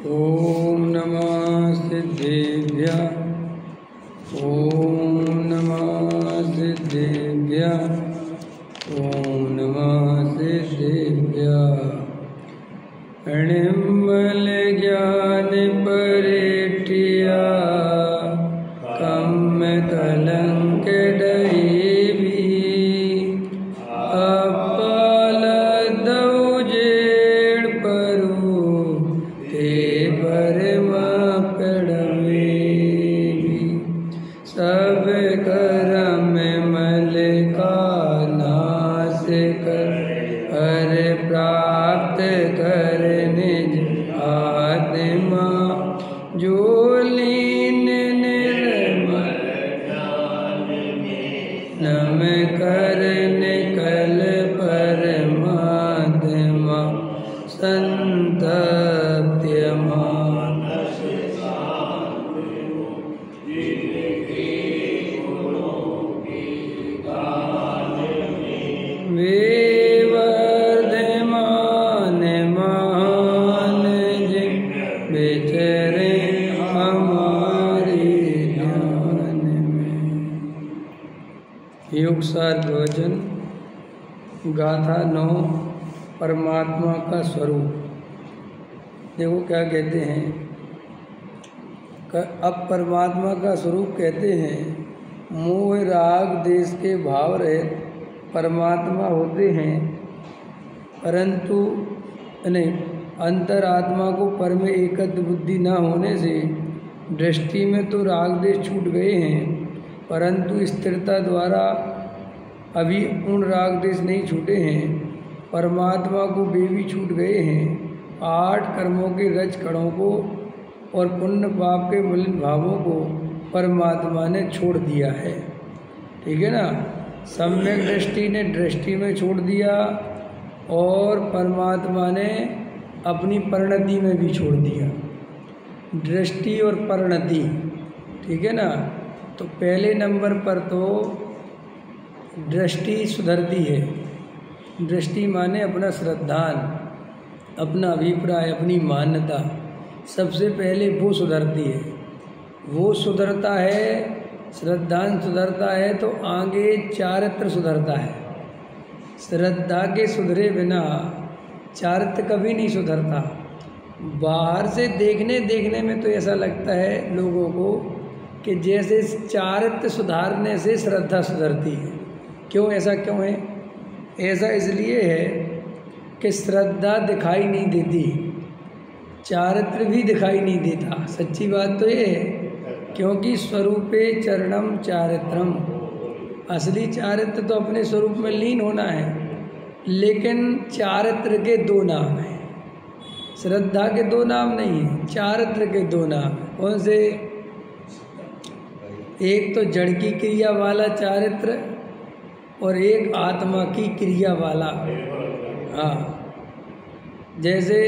ओम नमः सिद्धेभ्यः। ओम नमः सिद्धेभ्यः। ओम नमः सिद्धेभ्यः। निर्मल ज्ञान परेठिया कम कलंक डहेबी अपाल दौजेड़ परू ते परमा पड़वेबी सब करम मल का नाश कर हर प्राप्त कर निज आत्मा जो लीन निर्मल नम कर निकल परमात्मा संतप्यमान विवर्धमान मान जिन विचरे हमारे ध्यान में। युगसार भोजन गाथा 9 परमात्मा का स्वरूप। देखो क्या कहते हैं, अब परमात्मा का स्वरूप कहते हैं मोह राग देश के भाव रहित परमात्मा होते हैं, परंतु नहीं अंतरात्मा को पर में एकत्व बुद्धि न होने से दृष्टि में तो राग देश छूट गए हैं, परंतु स्थिरता द्वारा अभी उन राग देश नहीं छूटे हैं। परमात्मा को वे भी छूट गए हैं। 8 कर्मों के रज कणों को और पुण्य पाप के मलिन भावों को परमात्मा ने छोड़ दिया है। ठीक है ना। सम्यक दृष्टि ने दृष्टि में छोड़ दिया और परमात्मा ने अपनी परिणति में भी छोड़ दिया। दृष्टि और परिणति, ठीक है ना। तो पहले नंबर पर तो दृष्टि सुधरती है। दृष्टि माने अपना श्रद्धान, अपना अभिप्राय, अपनी मान्यता, सबसे पहले वो सुधरती है। वो सुधरता है, श्रद्धान सुधरता है तो आगे चारित्र सुधरता है। श्रद्धा के सुधरे बिना चारित्र कभी नहीं सुधरता। बाहर से देखने में तो ऐसा लगता है लोगों को कि जैसे चारित्र सुधारने से श्रद्धा सुधरती है। क्यों, ऐसा क्यों है? ऐसा इसलिए है कि श्रद्धा दिखाई नहीं देती, चारित्र भी दिखाई नहीं देता। सच्ची बात तो ये है, क्योंकि स्वरूपे चरणम चारित्रम, असली चारित्र तो अपने स्वरूप में लीन होना है, लेकिन चारित्र के 2 नाम हैं। श्रद्धा के 2 नाम नहीं है, चारित्र के 2 नाम। कौन से? एक तो जड़ की क्रिया वाला चारित्र और एक आत्मा की क्रिया वाला। हाँ, जैसे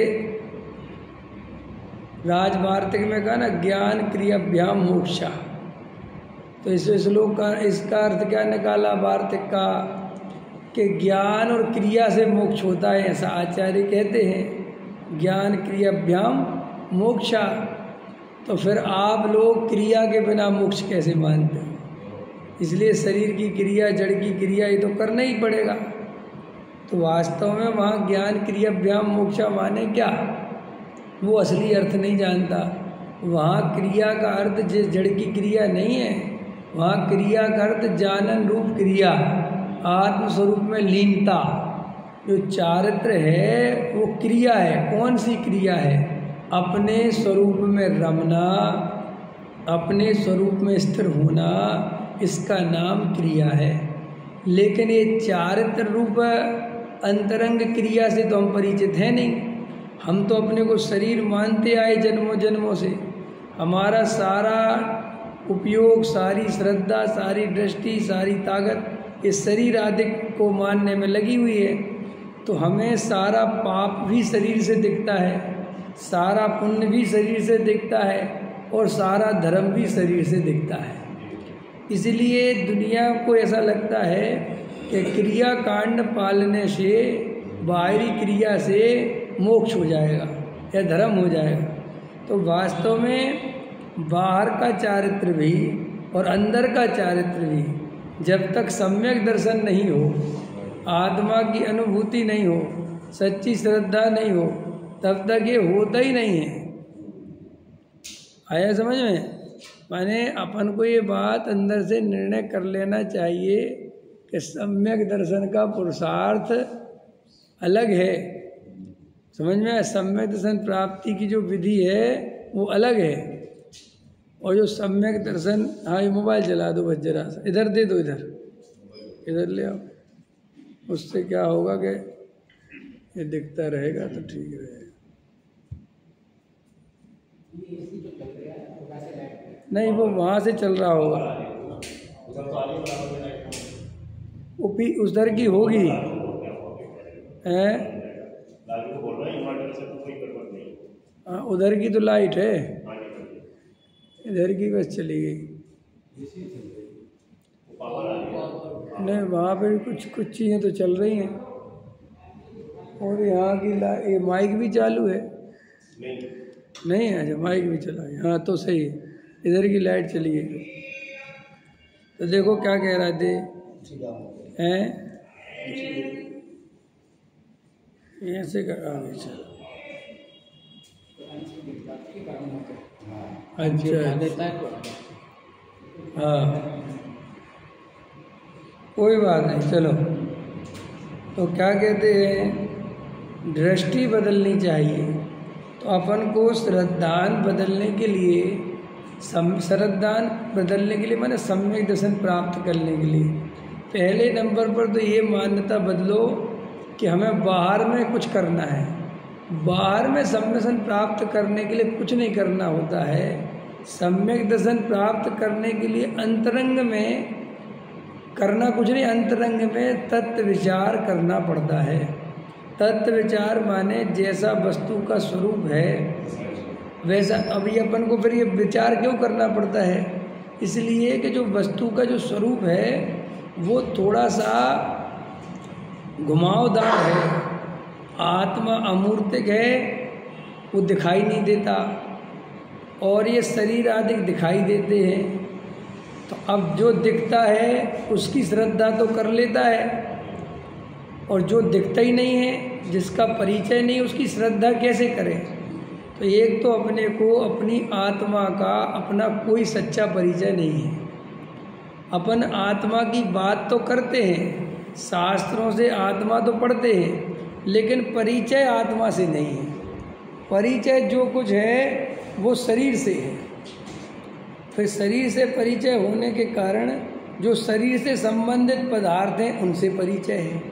राजवार्तिक में कहा ना, ज्ञान क्रियाभ्याम मोक्षा। तो इस श्लोक का इसका अर्थ क्या निकाला वार्तिक का, कि ज्ञान और क्रिया से मोक्ष होता है, ऐसा आचार्य कहते हैं। ज्ञान क्रियाभ्याम मोक्षा। तो फिर आप लोग क्रिया के बिना मोक्ष कैसे मानते हो? इसलिए शरीर की क्रिया, जड़ की क्रिया, ये तो करना ही पड़ेगा। तो वास्तव में वहाँ ज्ञान क्रियाभ्याम मोक्षा माने क्या, वो असली अर्थ नहीं जानता। वहाँ क्रिया का अर्थ जिस जड़ की क्रिया नहीं है, वहाँ क्रिया का अर्थ जानन रूप क्रिया, आत्मस्वरूप में लीनता। जो चारित्र है वो क्रिया है। कौन सी क्रिया है? अपने स्वरूप में रमना, अपने स्वरूप में स्थिर होना, इसका नाम क्रिया है। लेकिन ये चारित्र रूप अंतरंग क्रिया से तो हम परिचित हैं नहीं। हम तो अपने को शरीर मानते आए जन्मों जन्मों से। हमारा सारा उपयोग, सारी श्रद्धा, सारी दृष्टि, सारी ताकत इस शरीर आदि को मानने में लगी हुई है। तो हमें सारा पाप भी शरीर से दिखता है, सारा पुण्य भी शरीर से दिखता है और सारा धर्म भी शरीर से दिखता है। इसलिए दुनिया को ऐसा लगता है कि क्रिया कांड पालने से, बाहरी क्रिया से मोक्ष हो जाएगा या धर्म हो जाएगा। तो वास्तव में बाहर का चारित्र भी और अंदर का चारित्र भी जब तक सम्यक दर्शन नहीं हो, आत्मा की अनुभूति नहीं हो, सच्ची श्रद्धा नहीं हो, तब तक ये होता ही नहीं है। आया समझ में? माने अपन को ये बात अंदर से निर्णय कर लेना चाहिए कि सम्यक दर्शन का पुरुषार्थ अलग है। समझ में? सम्यक दर्शन प्राप्ति की जो विधि है वो अलग है, और जो सम्यक दर्शन, हाँ ये मोबाइल चला दो बस जरा सा, इधर दे दो, इधर ले आओ। उससे क्या होगा कि ये दिखता रहेगा तो ठीक रहेगा। नहीं वो वहाँ से चल रहा होगा, उधर की होगी हैं। हाँ उधर की तो लाइट है, इधर की बस चली गई। नहीं वहाँ पे कुछ चीज़ें तो चल रही हैं, और यहाँ की ये माइक भी चालू है। नहीं है जो माइक भी चला है, हाँ तो सही है, इधर की लाइट चली गई। तो देखो क्या कह रहे थे हैं, ऐसे कर आगे चलो। अच्छा हाँ कोई बात नहीं, चलो। तो क्या कहते हैं, दृष्टि बदलनी चाहिए। तो अपन को श्रद्धान बदलने के लिए, श्रद्धान बदलने के लिए माने सम्यक दर्शन प्राप्त करने के लिए पहले नंबर पर तो ये मान्यता बदलो कि हमें बाहर में कुछ करना है। बाहर में सम्यक दर्शन प्राप्त करने के लिए कुछ नहीं करना होता है। सम्यक दर्शन प्राप्त करने के लिए अंतरंग में करना कुछ नहीं, अंतरंग में तत्व विचार करना पड़ता है। तत्व विचार माने जैसा वस्तु का स्वरूप है वैसा। अभी अपन को फिर ये विचार क्यों करना पड़ता है? इसलिए कि जो वस्तु का जो स्वरूप है वो थोड़ा सा घुमावदार है। आत्मा अमूर्तिक है, वो दिखाई नहीं देता, और ये शरीर आदि दिखाई देते हैं। तो अब जो दिखता है उसकी श्रद्धा तो कर लेता है, और जो दिखता ही नहीं है, जिसका परिचय नहीं, उसकी श्रद्धा कैसे करे? तो एक तो अपने को अपनी आत्मा का अपना कोई सच्चा परिचय नहीं है। अपन आत्मा की बात तो करते हैं, शास्त्रों से आत्मा तो पढ़ते हैं, लेकिन परिचय आत्मा से नहीं है। परिचय जो कुछ है वो शरीर से है। फिर शरीर से परिचय होने के कारण जो शरीर से संबंधित पदार्थ हैं उनसे परिचय है।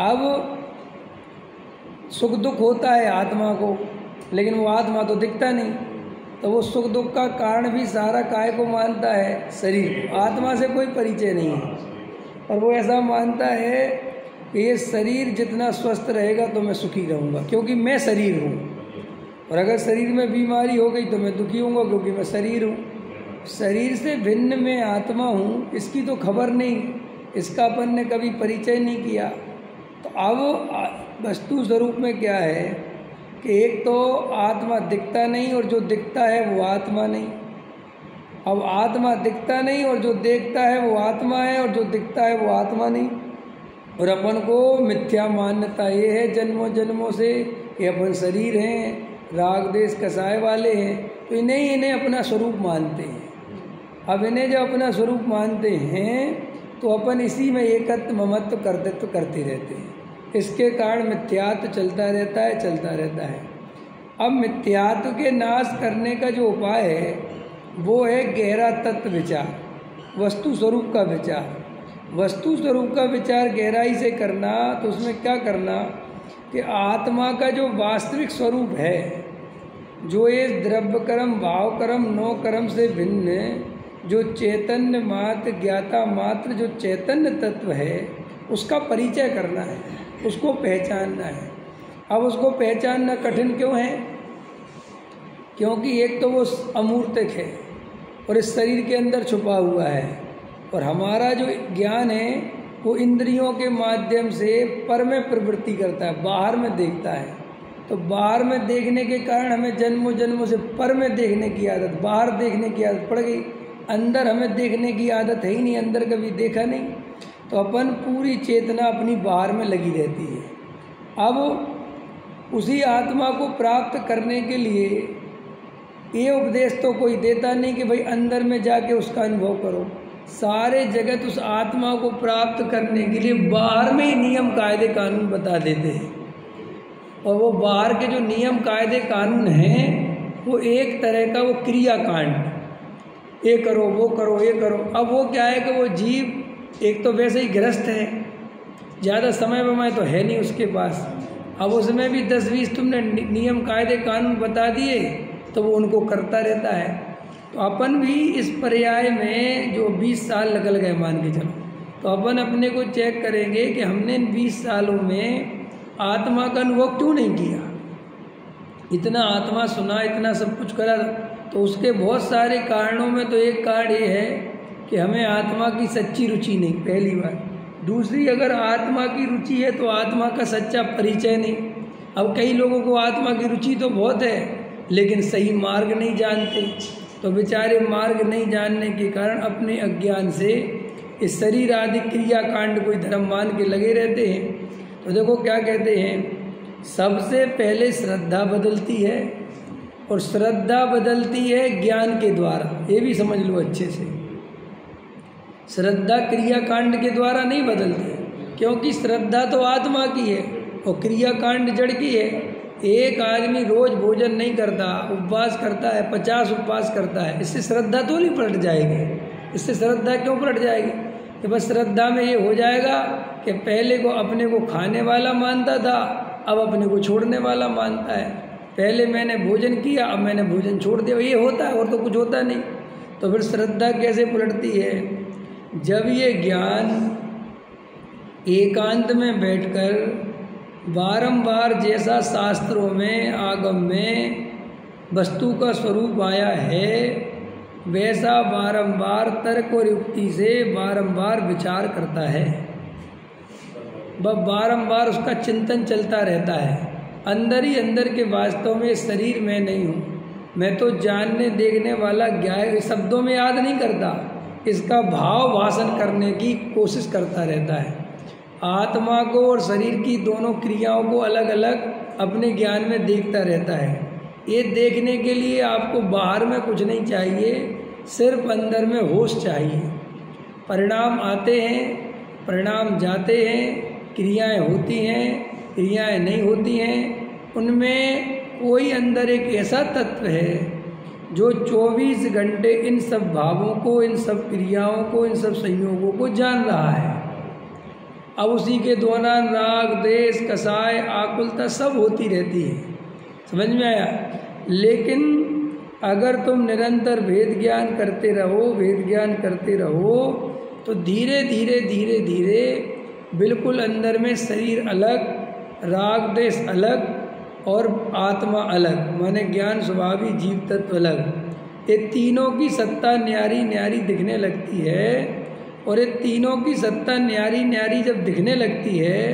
अब सुख दुख होता है आत्मा को, लेकिन वो आत्मा तो दिखता नहीं, तो वो सुख दुख का कारण भी सारा काय को मानता है? शरीर। आत्मा से कोई परिचय नहीं है, और वो ऐसा मानता है कि ये शरीर जितना स्वस्थ रहेगा तो मैं सुखी रहूँगा, क्योंकि मैं शरीर हूँ, और अगर शरीर में बीमारी हो गई तो मैं दुखी होऊंगा, क्योंकि मैं शरीर हूँ। शरीर से भिन्न मैं आत्मा हूँ, इसकी तो खबर नहीं, इसका अपन ने कभी परिचय नहीं किया। तो अब वस्तु स्वरूप में क्या है कि एक तो आत्मा दिखता नहीं, और जो दिखता है वो आत्मा नहीं। अब आत्मा दिखता नहीं, और जो देखता है वो आत्मा है, और जो दिखता है वो आत्मा नहीं। और अपन को मिथ्या मान्यता ये है जन्मों जन्मों से कि अपन शरीर हैं, राग देश कसाय वाले हैं, तो इन्हें अपना स्वरूप मानते हैं। अब इन्हें जब अपना स्वरूप मानते हैं तो अपन इसी में एकत्व ममत्व करते रहते हैं। इसके कारण मिथ्यात्व चलता रहता है। अब मिथ्यात्व के नाश करने का जो उपाय है वो है गहरा तत्व विचार, वस्तु स्वरूप का विचार। वस्तु स्वरूप का विचार गहराई से करना, तो उसमें क्या करना कि आत्मा का जो वास्तविक स्वरूप है, जो ये द्रव्य कर्म भाव कर्म नौ कर्म से भिन्न जो चैतन्य मात्र ज्ञाता मात्र जो चैतन्य तत्व है, उसका परिचय करना है, उसको पहचानना है। अब उसको पहचानना कठिन क्यों है? क्योंकि एक तो वो अमूर्तिक है और इस शरीर के अंदर छुपा हुआ है, और हमारा जो ज्ञान है वो इंद्रियों के माध्यम से पर में प्रवृत्ति करता है, बाहर में देखता है। तो बाहर में देखने के कारण हमें जन्मों जन्मों से पर में देखने की आदत, बाहर देखने की आदत पड़ गई। अंदर हमें देखने की आदत है ही नहीं, अंदर कभी देखा नहीं। तो अपन पूरी चेतना अपनी बाहर में लगी रहती है। अब उसी आत्मा को प्राप्त करने के लिए ये उपदेश तो कोई देता नहीं कि भाई अंदर में जाके उसका अनुभव करो। सारे जगत उस आत्मा को प्राप्त करने के लिए बाहर में ही नियम कायदे कानून बता देते हैं। और वो बाहर के जो नियम कायदे कानून हैं वो एक तरह का वो क्रियाकांड, ये करो वो करो ये करो। अब वो क्या है कि वो जीव एक तो वैसे ही ग्रस्त है, ज़्यादा समय वमय तो है नहीं उसके पास। अब उसमें भी 10-20 तुमने नियम कायदे कानून बता दिए तो वो उनको करता रहता है। तो अपन भी इस पर्याय में जो 20 साल निकल गए मान के चलो, तो अपन अपने को चेक करेंगे कि हमने इन 20 सालों में आत्मा का अनुभव क्यों नहीं किया। इतना आत्मा सुना, इतना सब कुछ करा, तो उसके बहुत सारे कारणों में तो एक कारण ये है कि हमें आत्मा की सच्ची रुचि नहीं, पहली बात। दूसरी, अगर आत्मा की रुचि है तो आत्मा का सच्चा परिचय नहीं। अब कई लोगों को आत्मा की रुचि तो बहुत है लेकिन सही मार्ग नहीं जानते, तो बेचारे मार्ग नहीं जानने के कारण अपने अज्ञान से इस शरीर आदि क्रिया कांड कोई धर्म मान के लगे रहते हैं। तो देखो क्या कहते हैं, सबसे पहले श्रद्धा बदलती है, और श्रद्धा बदलती है ज्ञान के द्वारा। ये भी समझ लो अच्छे से, श्रद्धा क्रिया कांड के द्वारा नहीं बदलती, क्योंकि श्रद्धा तो आत्मा की है और क्रिया कांड जड़ की है। एक आदमी रोज भोजन नहीं करता, उपवास करता है, 50 उपवास करता है, इससे श्रद्धा तो नहीं पलट जाएगी। इससे श्रद्धा क्यों पलट जाएगी कि बस श्रद्धा में ये हो जाएगा कि पहले को अपने को खाने वाला मानता था, अब अपने को छोड़ने वाला मानता है। पहले मैंने भोजन किया, अब मैंने भोजन छोड़ दिया, ये होता है और तो कुछ होता नहीं। तो फिर श्रद्धा कैसे पलटती है? जब ये ज्ञान एकांत में बैठकर बारंबार जैसा शास्त्रों में आगम में वस्तु का स्वरूप आया है वैसा बारंबार तर्क और युक्ति से बारंबार विचार करता है, बारंबार उसका चिंतन चलता रहता है। अंदर ही अंदर के वास्तव में शरीर में नहीं हूँ, मैं तो जानने देखने वाला ज्ञान शब्दों में याद नहीं करता, इसका भाव भाषण करने की कोशिश करता रहता है। आत्मा को और शरीर की दोनों क्रियाओं को अलग अलग अपने ज्ञान में देखता रहता है। ये देखने के लिए आपको बाहर में कुछ नहीं चाहिए, सिर्फ अंदर में होश चाहिए। परिणाम आते हैं, परिणाम जाते हैं, क्रियाएं होती हैं, क्रियाएं नहीं होती हैं, उनमें कोई अंदर एक ऐसा तत्व है जो 24 घंटे इन सब भावों को, इन सब क्रियाओं को, इन सब संयोगों को जान रहा है। अब उसी के दौरान राग, द्वेष, कसाय, आकुलता सब होती रहती है, समझ में आया। लेकिन अगर तुम निरंतर भेद ज्ञान करते रहो, भेद ज्ञान करते रहो, तो धीरे धीरे धीरे धीरे बिल्कुल अंदर में शरीर अलग, राग द्वेष अलग और आत्मा अलग, माने ज्ञान स्वभावी जीव तत्व अलग, ये तीनों की सत्ता न्यारी न्यारी दिखने लगती है। और ये तीनों की सत्ता न्यारी न्यारी जब दिखने लगती है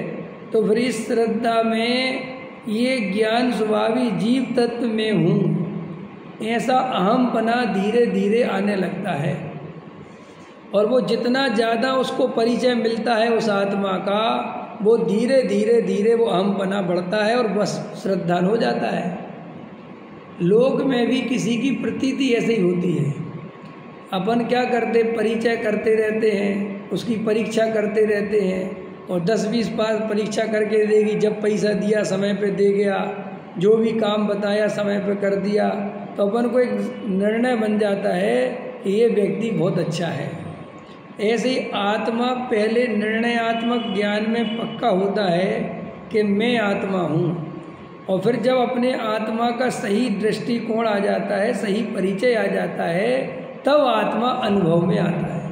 तो फिर इस श्रद्धा में ये ज्ञान स्वभावी जीव तत्व में हूँ ऐसा अहमपना धीरे धीरे आने लगता है। और वो जितना ज़्यादा उसको परिचय मिलता है उस आत्मा का, वो धीरे धीरे धीरे वो अहमपना बढ़ता है और बस श्रद्धान हो जाता है। लोक में भी किसी की प्रतीति ऐसे ही होती है। अपन क्या करते, परिचय करते रहते हैं, उसकी परीक्षा करते रहते हैं और 10-20 पास परीक्षा करके देगी, जब पैसा दिया समय पे दे गया, जो भी काम बताया समय पे कर दिया, तो अपन को एक निर्णय बन जाता है कि ये व्यक्ति बहुत अच्छा है। ऐसे ही आत्मा पहले निर्णयात्मक ज्ञान में पक्का होता है कि मैं आत्मा हूँ, और फिर जब अपने आत्मा का सही दृष्टिकोण आ जाता है, सही परिचय आ जाता है, तब आत्मा अनुभव में आता है।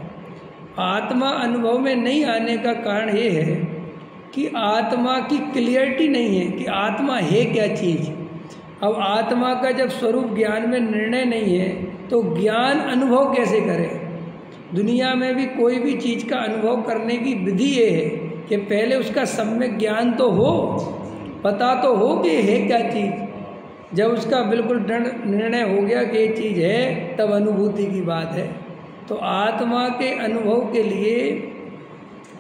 आत्मा अनुभव में नहीं आने का कारण ये है कि आत्मा की क्लियरिटी नहीं है कि आत्मा है क्या चीज़। अब आत्मा का जब स्वरूप ज्ञान में निर्णय नहीं है तो ज्ञान अनुभव कैसे करे। दुनिया में भी कोई भी चीज़ का अनुभव करने की विधि ये है कि पहले उसका सम्यक ज्ञान तो हो, पता तो हो कि है क्या चीज़। जब उसका बिल्कुल निर्णय हो गया कि ये चीज़ है, तब अनुभूति की बात है। तो आत्मा के अनुभव के लिए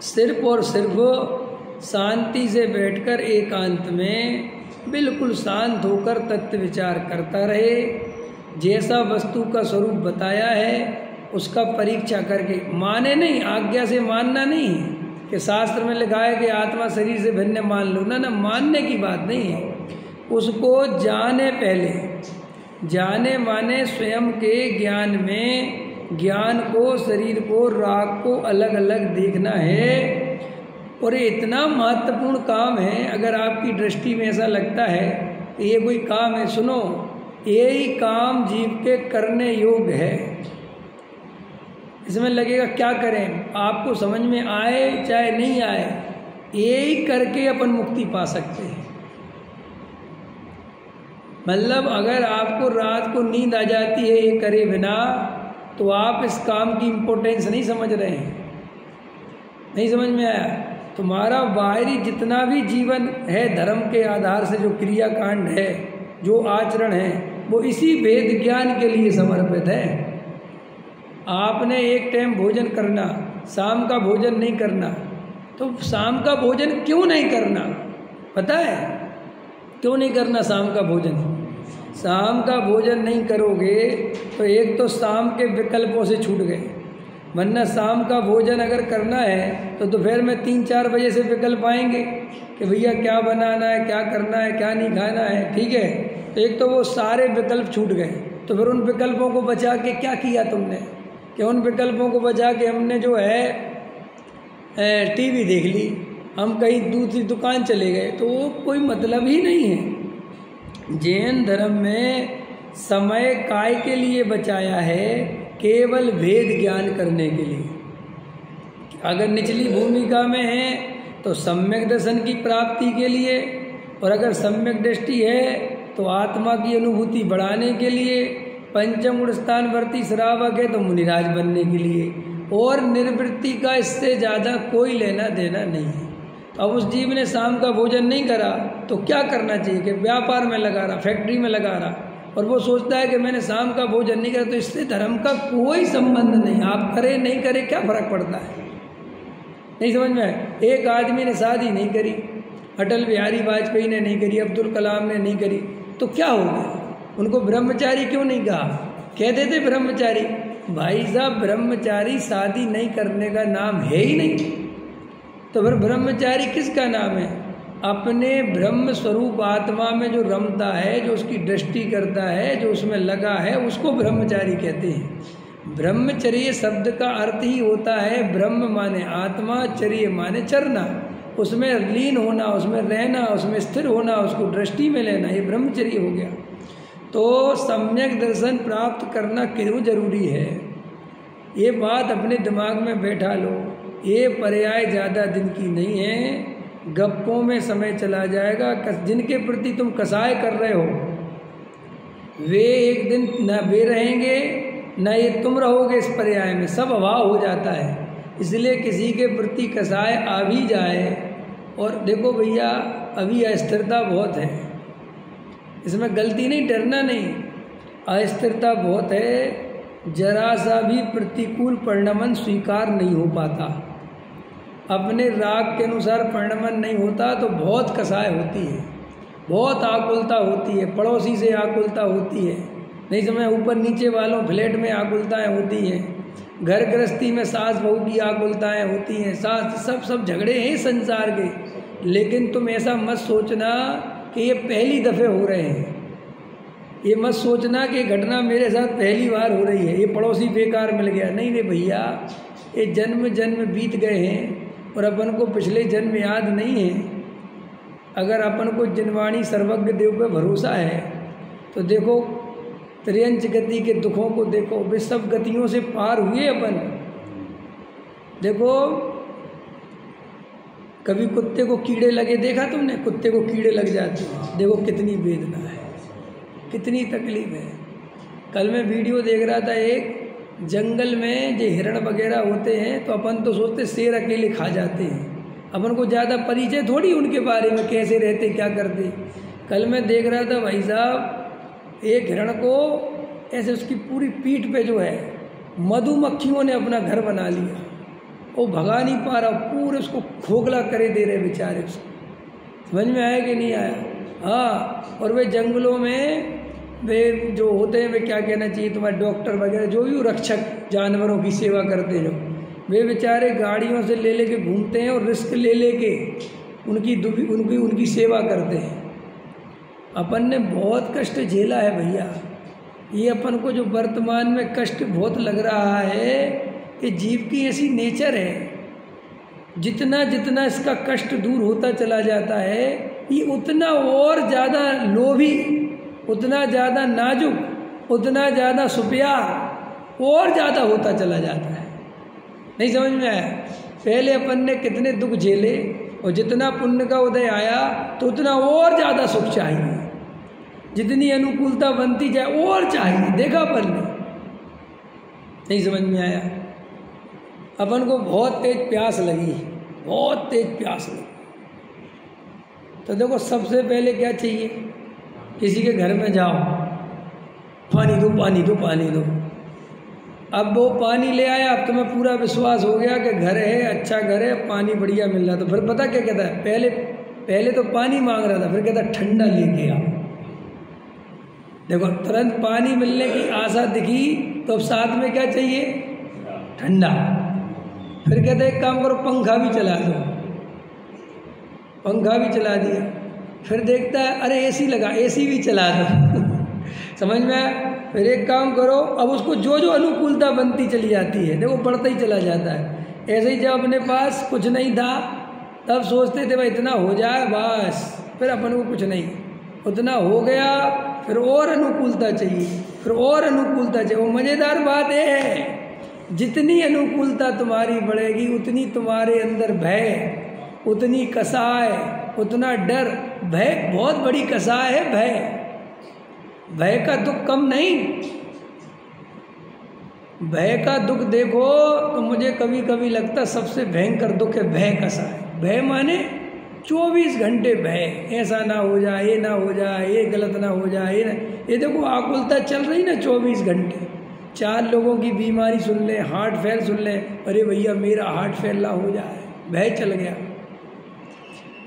सिर्फ और सिर्फ शांति से बैठकर एकांत में बिल्कुल शांत होकर तत्व विचार करता रहे। जैसा वस्तु का स्वरूप बताया है उसका परीक्षा करके, माने नहीं, आज्ञा से मानना नहीं है कि शास्त्र में लिखा है कि आत्मा शरीर से भिन्न मान लो, ना, मानने की बात नहीं है। उसको जाने, पहले जाने माने स्वयं के ज्ञान में ज्ञान को, शरीर को, राग को अलग अलग देखना है। और ये इतना महत्वपूर्ण काम है। अगर आपकी दृष्टि में ऐसा लगता है कि ये कोई काम है, सुनो, यही काम जीव के करने योग्य है। इसमें लगेगा क्या करें, आपको समझ में आए चाहे नहीं आए, यही करके अपन मुक्ति पा सकते हैं। मतलब अगर आपको रात को नींद आ जाती है ये करे बिना, तो आप इस काम की इम्पोर्टेंस नहीं समझ रहे हैं। नहीं समझ में आया? तुम्हारा बाहरी जितना भी जीवन है धर्म के आधार से, जो क्रियाकांड है, जो आचरण है, वो इसी वेद ज्ञान के लिए समर्पित है। आपने एक टाइम भोजन करना, शाम का भोजन नहीं करना, तो शाम का भोजन क्यों नहीं करना? पता है क्यों नहीं करना शाम का भोजन? शाम का भोजन नहीं करोगे तो एक तो शाम के विकल्पों से छूट गए, वरना शाम का भोजन अगर करना है तो दोपहर में 3-4 बजे से विकल्प आएंगे कि भैया क्या बनाना है, क्या करना है, क्या नहीं खाना है। ठीक है, तो एक तो वो सारे विकल्प छूट गए। तो फिर उन विकल्पों को बचा के क्या किया तुमने कि उन विकल्पों को बचा के हमने जो है टीवी देख ली, हम कहीं दूसरी दुकान चले गए, तो वो कोई मतलब ही नहीं है। जैन धर्म में समय काय के लिए बचाया है? केवल वेद ज्ञान करने के लिए। अगर निचली भूमिका में है तो सम्यक दर्शन की प्राप्ति के लिए, और अगर सम्यक दृष्टि है तो आत्मा की अनुभूति बढ़ाने के लिए, पंचम गुण स्थानवर्ती श्रावक है तो मुनिराज बनने के लिए, और निर्वृत्ति का इससे ज़्यादा कोई लेना देना नहीं है। तो अब उस जीव ने शाम का भोजन नहीं करा तो क्या करना चाहिए कि व्यापार में लगा रहा, फैक्ट्री में लगा रहा, और वो सोचता है कि मैंने शाम का भोजन नहीं करा, तो इससे धर्म का कोई संबंध नहीं। आप करे नहीं करे क्या फर्क पड़ता है? नहीं समझ में आया? एक आदमी ने शादी नहीं करी, अटल बिहारी वाजपेयी ने नहीं करी, अब्दुल कलाम ने नहीं करी, तो क्या हो गया? उनको ब्रह्मचारी क्यों नहीं कहा? कह देते ब्रह्मचारी। भाई साहब, ब्रह्मचारी शादी नहीं करने का नाम है ही नहीं, तो फिर ब्रह्मचारी किसका नाम है? अपने ब्रह्म स्वरूप आत्मा में जो रमता है, जो उसकी दृष्टि करता है, जो उसमें लगा है, उसको ब्रह्मचारी कहते हैं। ब्रह्मचर्य शब्द का अर्थ ही होता है ब्रह्म माने आत्मा, चर्य माने चरना, उसमें लीन होना, उसमें रहना, उसमें स्थिर होना, उसको दृष्टि में लेना, ये ब्रह्मचर्य हो गया। तो सम्यक दर्शन प्राप्त करना क्यों जरूरी है, ये बात अपने दिमाग में बैठा लो। ये पर्याय ज़्यादा दिन की नहीं है, गप्पों में समय चला जाएगा। जिनके प्रति तुम कसाय कर रहे हो वे एक दिन न वे रहेंगे न ये तुम रहोगे। इस पर्याय में सब अभाव हो जाता है। इसलिए किसी के प्रति कसाय आ भी जाए, और देखो भैया अभी अस्थिरता बहुत है, इसमें गलती नहीं, डरना नहीं, अस्थिरता बहुत है। जरा सा भी प्रतिकूल परिणमन स्वीकार नहीं हो पाता, अपने राग के अनुसार परिणमन नहीं होता तो बहुत कसाय होती है, बहुत आकुलता होती है, पड़ोसी से आकुलता होती है, नहीं समझ, ऊपर नीचे वालों फ्लैट में आकुलताएं होती हैं, घर गृहस्थी में सास बहू की आकुलताएं होती हैं, सास सब झगड़े हैं संसार के। लेकिन तुम ऐसा मत सोचना कि ये पहली दफ़े हो रहे हैं, ये मत सोचना कि घटना मेरे साथ पहली बार हो रही है, ये पड़ोसी बेकार मिल गया। नहीं रे भैया, ये जन्म जन्म बीत गए हैं और अपन को पिछले जन्म याद नहीं है। अगर अपन को जिनवाणी सर्वज्ञ देव पे भरोसा है तो देखो त्रियंच गति के दुखों को देखो, वे सब गतियों से पार हुए अपन। देखो कभी कुत्ते को कीड़े लगे देखा तुमने? कुत्ते को कीड़े लग जाते हैं, देखो कितनी वेदना है, कितनी तकलीफ है। कल मैं वीडियो देख रहा था, एक जंगल में जो हिरण वगैरह होते हैं तो अपन तो सोचते शेर अकेले खा जाते हैं, अपन को ज़्यादा परिचय थोड़ी उनके बारे में, कैसे रहते क्या करते। कल मैं देख रहा था भाई साहब, एक हिरण को ऐसे उसकी पूरी पीठ पे जो है मधुमक्खियों ने अपना घर बना लिया, वो भगा नहीं पा रहा, पूरे उसको खोखला करे दे रहे बेचारे उसको। समझ में आया कि नहीं आया? हाँ, और वे जंगलों में वे जो होते हैं, वे क्या कहना चाहिए तुम्हारे, डॉक्टर वगैरह जो भी रक्षक जानवरों की सेवा करते जो, वे बेचारे गाड़ियों से ले लेके घूमते हैं और रिस्क ले लेके उनकी सेवा करते हैं। अपन ने बहुत कष्ट झेला है भैया। ये अपन को जो वर्तमान में कष्ट बहुत लग रहा है, ये जीव की ऐसी नेचर है। जितना जितना इसका कष्ट दूर होता चला जाता है, ये उतना और ज़्यादा लोभी, उतना ज़्यादा नाजुक, उतना ज़्यादा सुप्यार और ज़्यादा होता चला जाता है। नहीं समझ में आया? पहले अपन ने कितने दुख झेले, और जितना पुण्य का उदय आया तो उतना और ज़्यादा सुख चाहिए, जितनी अनुकूलता बनती जाए और चाहिए। देखा अपन ने? नहीं समझ में आया? अपन को बहुत तेज प्यास लगी, बहुत तेज प्यास लगी, तो देखो सबसे पहले क्या चाहिए? किसी के घर में जाओ, पानी दो पानी दो पानी दो। अब वो पानी ले आया, अब तुम्हें पूरा विश्वास हो गया कि घर है, अच्छा घर है, पानी बढ़िया मिल रहा। तो फिर पता क्या कहता है? पहले तो पानी मांग रहा था, फिर कहता ठंडा लेके आओ। देखो तुरंत पानी मिलने की आशा दिखी, तो अब साथ में क्या चाहिए? ठंडा। फिर कहते एक काम करो, पंखा भी चला दो। पंखा भी चला दिया। फिर देखता है अरे एसी लगा, एसी भी चला दो। समझ में आया? फिर एक काम करो, अब उसको जो जो अनुकूलता बनती चली जाती है, देखो बढ़ता ही चला जाता है। ऐसे ही जब अपने पास कुछ नहीं था, तब सोचते थे भाई इतना हो जाए बस, फिर अपन को कुछ नहीं, उतना हो गया, फिर और अनुकूलता चाहिए, फिर और अनुकूलता चाहिए। वो मज़ेदार बात यह है, जितनी अनुकूलता तुम्हारी बढ़ेगी, उतनी तुम्हारे अंदर भय, उतनी कसाय, उतना डर। भय बहुत बड़ी कसाय है। भय का दुख कम नहीं। भय का दुख देखो तो मुझे कभी कभी लगता सबसे भयंकर दुख है भय कसाय। भय माने 24 घंटे भय, ऐसा ना हो जाए, ये ना हो जाए, ये गलत ना हो जाए, ये देखो आकुलता चल रही ना 24 घंटे। 4 लोगों की बीमारी सुन ले, हार्ट फेल सुन ले, अरे भैया मेरा हार्ट फेल ना हो जाए, भय चल गया।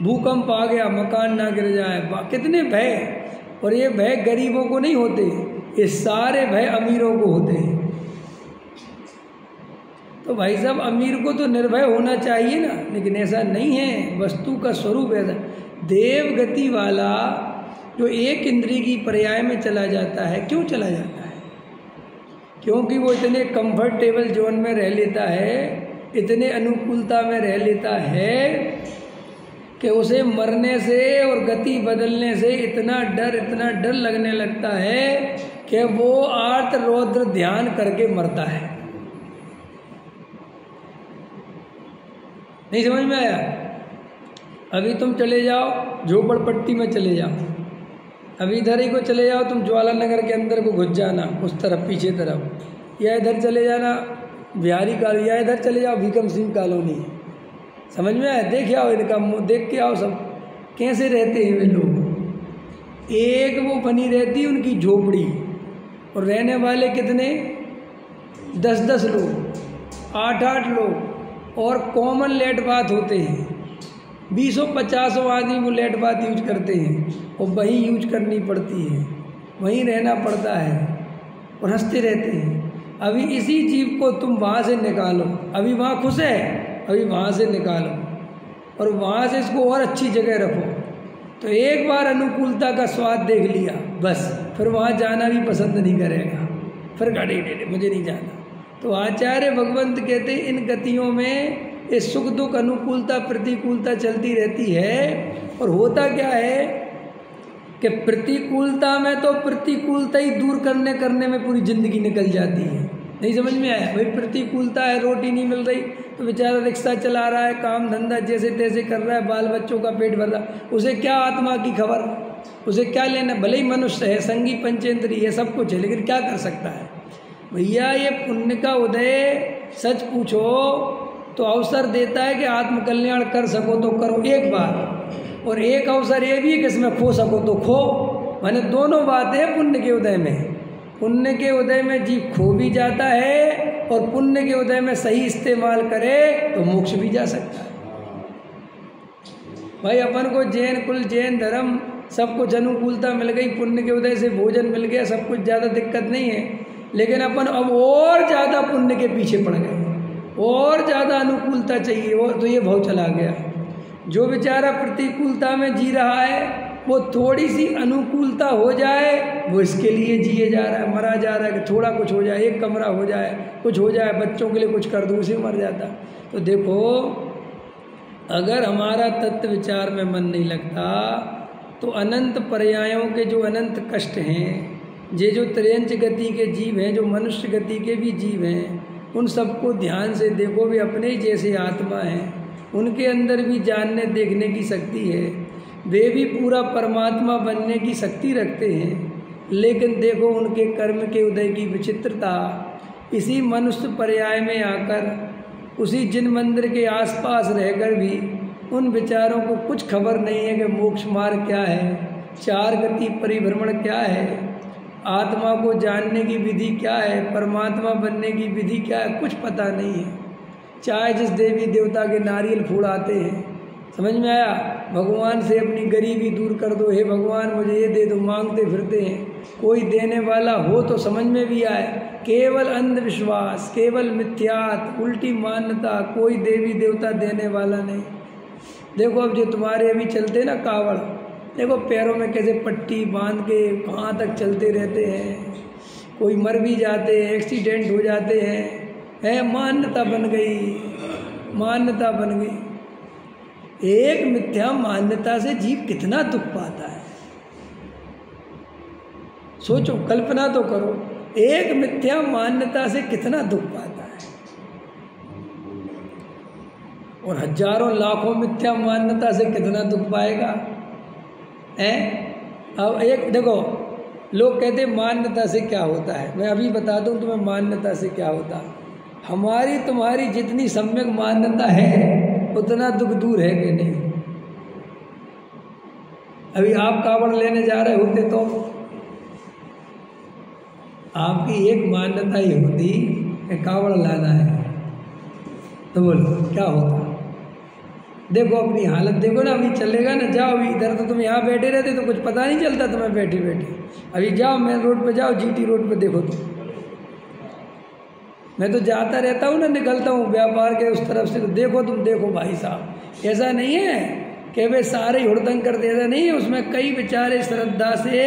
भूकंप आ गया, मकान ना गिर जाए, कितने भय। और ये भय गरीबों को नहीं होते, ये सारे भय अमीरों को होते हैं। तो भाई साहब अमीर को तो निर्भय होना चाहिए ना, लेकिन ऐसा नहीं है। वस्तु का स्वरूप ऐसा। देव गति वाला जो एक इंद्रिय की पर्याय में चला जाता है, क्यों चला जाता है? क्योंकि वो इतने कंफर्टेबल जोन में रह लेता है, इतने अनुकूलता में रह लेता है कि उसे मरने से और गति बदलने से इतना डर लगने लगता है कि वो आर्त रौद्र ध्यान करके मरता है। नहीं समझ में आया? अभी तुम चले जाओ झोपड़पट्टी में चले जाओ, अभी इधर ही को चले जाओ तुम, ज्वाला नगर के अंदर को घुस जाना उस तरफ पीछे तरफ, या इधर चले जाना बिहारी कॉलोनी, या इधर चले जाओ भीकम सिंह कॉलोनी। समझ में आया? देख आओ इनका मुँह, देख के आओ सब कैसे रहते हैं वे लोग। एक वो बनी रहती उनकी झोपड़ी, और रहने वाले कितने? 10-10 लोग, 8-8 लोग, और कॉमन लेट बात होते हैं। 20-50 आदमी वो लेट बात यूज करते हैं, और वहीं यूज करनी पड़ती है, वहीं रहना पड़ता है, और हंसते रहते हैं। अभी इसी जीव को तुम वहाँ से निकालो, अभी वहाँ खुश है, अभी वहाँ से निकालो और वहाँ से इसको और अच्छी जगह रखो, तो एक बार अनुकूलता का स्वाद देख लिया बस, फिर वहाँ जाना भी पसंद नहीं करेगा, फिर गाड़ी मुझे नहीं जाना। तो आचार्य भगवंत कहते इन गतियों में ये सुख दुख अनुकूलता प्रतिकूलता चलती रहती है। और होता क्या है कि प्रतिकूलता में तो प्रतिकूलता ही दूर करने में पूरी जिंदगी निकल जाती है। नहीं समझ में आया? भाई प्रतिकूलता है, रोटी नहीं मिल रही तो बेचारा रिक्शा चला रहा है, काम धंधा जैसे तैसे कर रहा है, बाल बच्चों का पेट भर रहा, उसे क्या आत्मा की खबर, उसे क्या लेना? भले ही मनुष्य है, संगी पंचेंद्रिय है, सब कुछ है, लेकिन क्या कर सकता है भैया? ये पुण्य का उदय, सच पूछो तो अवसर देता है कि आत्मकल्याण कर सको तो करो एक बार, और एक अवसर ये भी है कि इसमें खो सको तो खो। माने दोनों बातें हैं पुण्य के उदय में। पुण्य के उदय में जीव खो भी जाता है, और पुण्य के उदय में सही इस्तेमाल करे तो मोक्ष भी जा सकता है। भाई अपन को जैन कुल, जैन धर्म, सब कुछ अनुकूलता मिल गई, पुण्य के उदय से भोजन मिल गया, सब कुछ, ज़्यादा दिक्कत नहीं है। लेकिन अपन अब और ज़्यादा पुण्य के पीछे पड़ गए, और ज़्यादा अनुकूलता चाहिए, और तो ये भाव चला गया। जो बेचारा प्रतिकूलता में जी रहा है, वो थोड़ी सी अनुकूलता हो जाए, वो इसके लिए जिए जा रहा है, मरा जा रहा है कि थोड़ा कुछ हो जाए, एक कमरा हो जाए, कुछ हो जाए, बच्चों के लिए कुछ कर दूँ, उसे मर जाता। तो देखो, अगर हमारा तत्व विचार में मन नहीं लगता तो अनंत पर्यायों के जो अनंत कष्ट हैं, ये जो त्रयंच गति के जीव हैं, जो मनुष्य गति के भी जीव हैं, उन सबको ध्यान से देखो, वे अपने ही जैसे आत्मा हैं, उनके अंदर भी जानने देखने की शक्ति है, वे भी पूरा परमात्मा बनने की शक्ति रखते हैं। लेकिन देखो उनके कर्म के उदय की विचित्रता, इसी मनुष्य पर्याय में आकर, उसी जिन मंदिर के आसपास रहकर भी उन विचारों को कुछ खबर नहीं है कि मोक्ष मार्ग क्या है, चार गति परिभ्रमण क्या है, आत्मा को जानने की विधि क्या है, परमात्मा बनने की विधि क्या है, कुछ पता नहीं है। चाहे जिस देवी देवता के नारियल फूल आते हैं, समझ में आया, भगवान से अपनी गरीबी दूर कर दो, हे भगवान मुझे ये दे दो, मांगते फिरते हैं। कोई देने वाला हो तो समझ में भी आए, केवल अंधविश्वास, केवल मिथ्यात, उल्टी मान्यता, कोई देवी देवता देने वाला नहीं। देखो अब जो तुम्हारे अभी चलते ना कावड़, देखो पैरों में कैसे पट्टी बांध के कहाँ तक चलते रहते हैं, कोई मर भी जाते हैं, एक्सीडेंट हो जाते हैं, मान्यता बन गई, मान्यता बन गई। एक मिथ्या मान्यता से जीव कितना दुख पाता है, सोचो, कल्पना तो करो, एक मिथ्या मान्यता से कितना दुख पाता है, और हजारों लाखों मिथ्या मान्यता से कितना दुख पाएगा। अब एक देखो, लोग कहते मान्यता से क्या होता है, मैं अभी बता दूं तुम्हें मान्यता से क्या होता है। हमारी तुम्हारी जितनी सम्यक मान्यता है उतना दुख दूर है कि नहीं। अभी आप कावड़ लेने जा रहे होते तो आपकी एक मान्यता ही होती कि कावड़ लाना है, तो बोलो क्या होता। देखो अपनी हालत देखो ना, अभी चलेगा ना, जाओ अभी, इधर तो तुम यहाँ बैठे रहते तो कुछ पता नहीं चलता तुम्हें बैठे बैठे। अभी जाओ मेन रोड पे जाओ, जीटी रोड पे देखो, तो मैं तो जाता रहता हूँ ना, निकलता हूँ व्यापार के उस तरफ से, तो देखो तुम, देखो भाई साहब, ऐसा नहीं है कि वे सारे हुड़दंग कर देते, नहीं है, उसमें कई बेचारे श्रद्धा से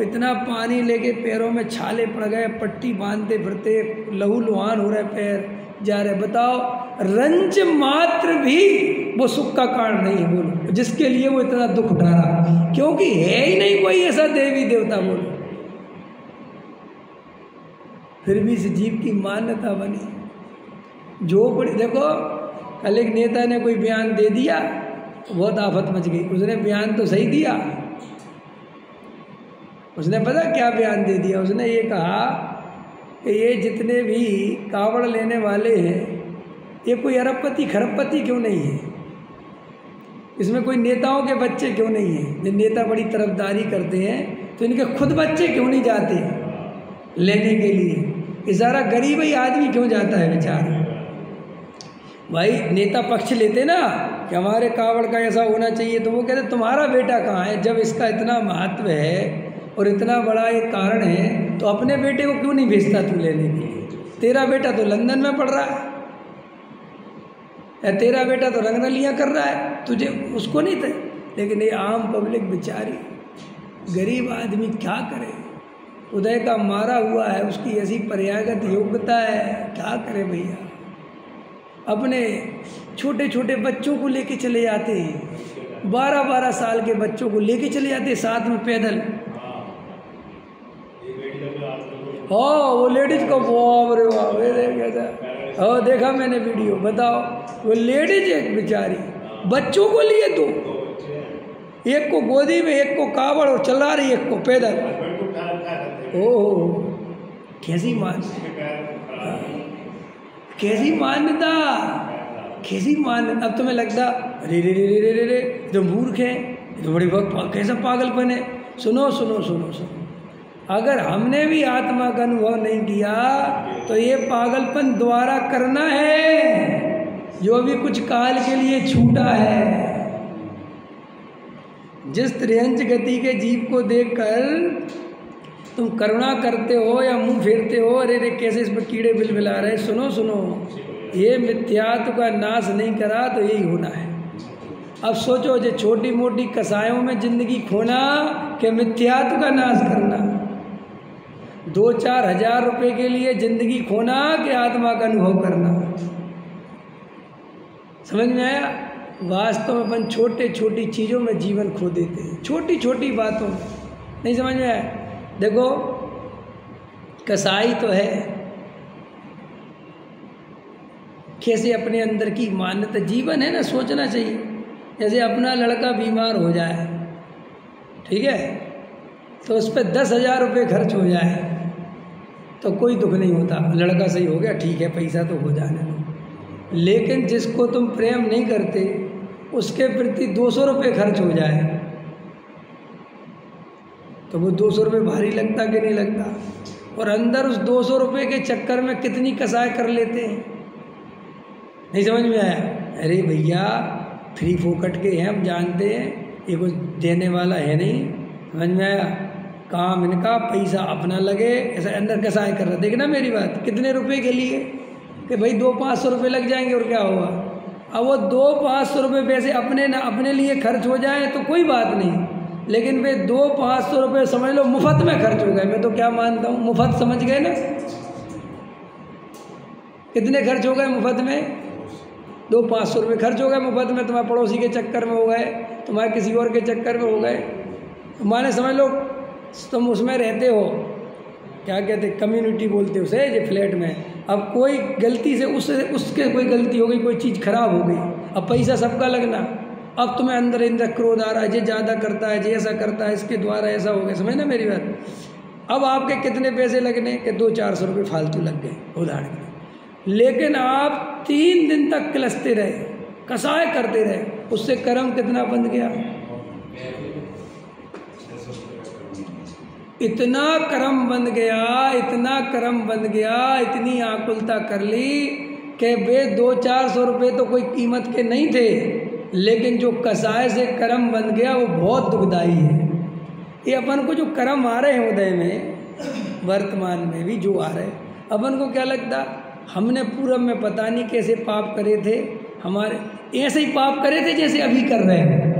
इतना पानी लेके पैरों में छाले पड़ गए, पट्टी बांधते फिरते, लहू लुहान हो रहे पैर जा रहे। बताओ, रंज मात्र भी वो सुख का कारण नहीं है, बोलो, जिसके लिए वो इतना दुख उठा रहा, क्योंकि है ही नहीं कोई ऐसा देवी देवता, बोलो, फिर भी इस जीव की मान्यता बनी। जो बड़ी, देखो कल एक नेता ने कोई बयान दे दिया तो बहुत आफत मच गई। उसने बयान तो सही दिया, उसने पता क्या बयान दे दिया, उसने ये कहा कि ये जितने भी कावड़ लेने वाले हैं, ये कोई अरबपति खरबपति क्यों नहीं है, इसमें कोई नेताओं के बच्चे क्यों नहीं हैं। जब नेता बड़ी तरफदारी करते हैं तो इनके खुद बच्चे क्यों नहीं जाते लेने के लिए, ये सारा गरीब ही आदमी क्यों जाता है बेचारा। भाई नेता पक्ष लेते ना कि हमारे कावड़ का ऐसा होना चाहिए, तो वो कहते तुम्हारा बेटा कहाँ है, जब इसका इतना महत्व है और इतना बड़ा एक कारण है तो अपने बेटे को क्यों नहीं भेजता तू लेने के लिए। तेरा बेटा तो लंदन में पढ़ रहा है, तेरा बेटा तो रंगरलियाँ कर रहा है, तुझे उसको नहीं थे। लेकिन ये आम पब्लिक बेचारी, गरीब आदमी क्या करे, उदय का मारा हुआ है, उसकी ऐसी पर्यायगत योग्यता है, क्या करे भैया। अपने छोटे छोटे बच्चों को लेके चले जाते हैं, 12-12 साल के बच्चों को लेके चले जाते हैं साथ में पैदल। हाँ वो लेडीज को, वाह रे वाह, हाँ देखा मैंने वीडियो। बताओ, वो लेडीज एक बेचारी बच्चों को लिए दो, एक को गोदी में, एक को कावड़, और चला रही एक को पैदल। ओह कैसी मान, कैसी मान्यता, कैसी मान, अब तुम्हें लगता अरे रे रे रे रे रे रे तो मूर्ख है, तो बड़ी कैसा पागलपन है। सुनो सुनो सुनो सुनो, अगर हमने भी आत्मा का अनुभव नहीं किया तो ये पागलपन द्वारा करना है जो अभी कुछ काल के लिए छूटा है। जिस त्रियंच गति के जीव को देखकर तुम करुणा करते हो या मुंह फेरते हो, अरे रे कैसे इस पर कीड़े बिलबिला रहे, सुनो सुनो, ये मिथ्यात्व का नाश नहीं करा तो यही होना है। अब सोचो, जो छोटी मोटी कसायों में जिंदगी खोना कि मिथ्यात्व का नाश करना, 2-4 हज़ार रुपये के लिए जिंदगी खोना कि आत्मा का अनुभव करना। समझ में आया? वास्तव में अपन छोटे छोटी चीज़ों में जीवन खो देते हैं, छोटी छोटी बातों में। नहीं समझ में आया? देखो, कसाई तो है, कैसे अपने अंदर की मान्यता, जीवन है ना, सोचना चाहिए। जैसे अपना लड़का बीमार हो जाए, ठीक है, तो उस पर 10,000 रुपये खर्च हो जाए तो कोई दुख नहीं होता, लड़का सही हो गया, ठीक है, पैसा तो हो जाने दो। लेकिन जिसको तुम प्रेम नहीं करते उसके प्रति 200 रुपये खर्च हो जाए तो वो 200 रुपये भारी लगता कि नहीं लगता? और अंदर उस 200 रुपये के चक्कर में कितनी कसाई कर लेते हैं। नहीं समझ में आया? अरे भैया, फ्री फोकट के हैं, हम जानते हैं, ये कुछ देने वाला है नहीं। समझ में आया? काम इनका, पैसा अपना लगे, ऐसा अंदर कसाई कर रहा। देखना मेरी बात, कितने रुपए के लिए कि भाई 200-500 रुपये लग जाएंगे और क्या होगा। अब वो 200-500 रुपये पैसे अपने लिए खर्च हो जाए तो कोई बात नहीं, लेकिन वे 200-500 रुपये समझ लो मुफ्त में खर्च हो गए। मैं तो क्या मानता हूँ, मुफ्त समझ गए ना? कितने खर्च हो गए मुफ्त में? 200-500 रुपये खर्च हो गए मुफ्त में। तुम्हारे पड़ोसी के चक्कर में हो गए, तुम्हारे किसी और के चक्कर में हो गए। माने समझ लो तुम उसमें रहते हो, क्या कहते, कम्युनिटी बोलते उसे, जो फ्लैट में। अब कोई गलती से उसके कोई गलती हो गई, कोई चीज़ खराब हो गई, अब पैसा सबका लगना। अब तुम्हें अंदर क्रोध आ रहा है, ये ज़्यादा करता है, ये ऐसा करता है, इसके द्वारा ऐसा हो गया। समझ ना मेरी बात? अब आपके कितने पैसे लगने के? 200-400 रुपये फालतू लग गए उदाहरण के। लेकिन आप 3 दिन तक किलसते रहे, कसाय करते रहे, उससे कर्म कितना बंध गया? इतना कर्म बन गया, इतना कर्म बन गया, इतनी आकुलता कर ली कि वे 200-400 रुपये तो कोई कीमत के नहीं थे, लेकिन जो कसाय से कर्म बन गया वो बहुत दुखदाई है। ये अपन को जो कर्म आ रहे हैं उदय में, वर्तमान में भी जो आ रहे, अपन को क्या लगता, हमने पूर्व में पता नहीं कैसे पाप करे थे, हमारे ऐसे ही पाप करे थे जैसे अभी कर रहे हैं।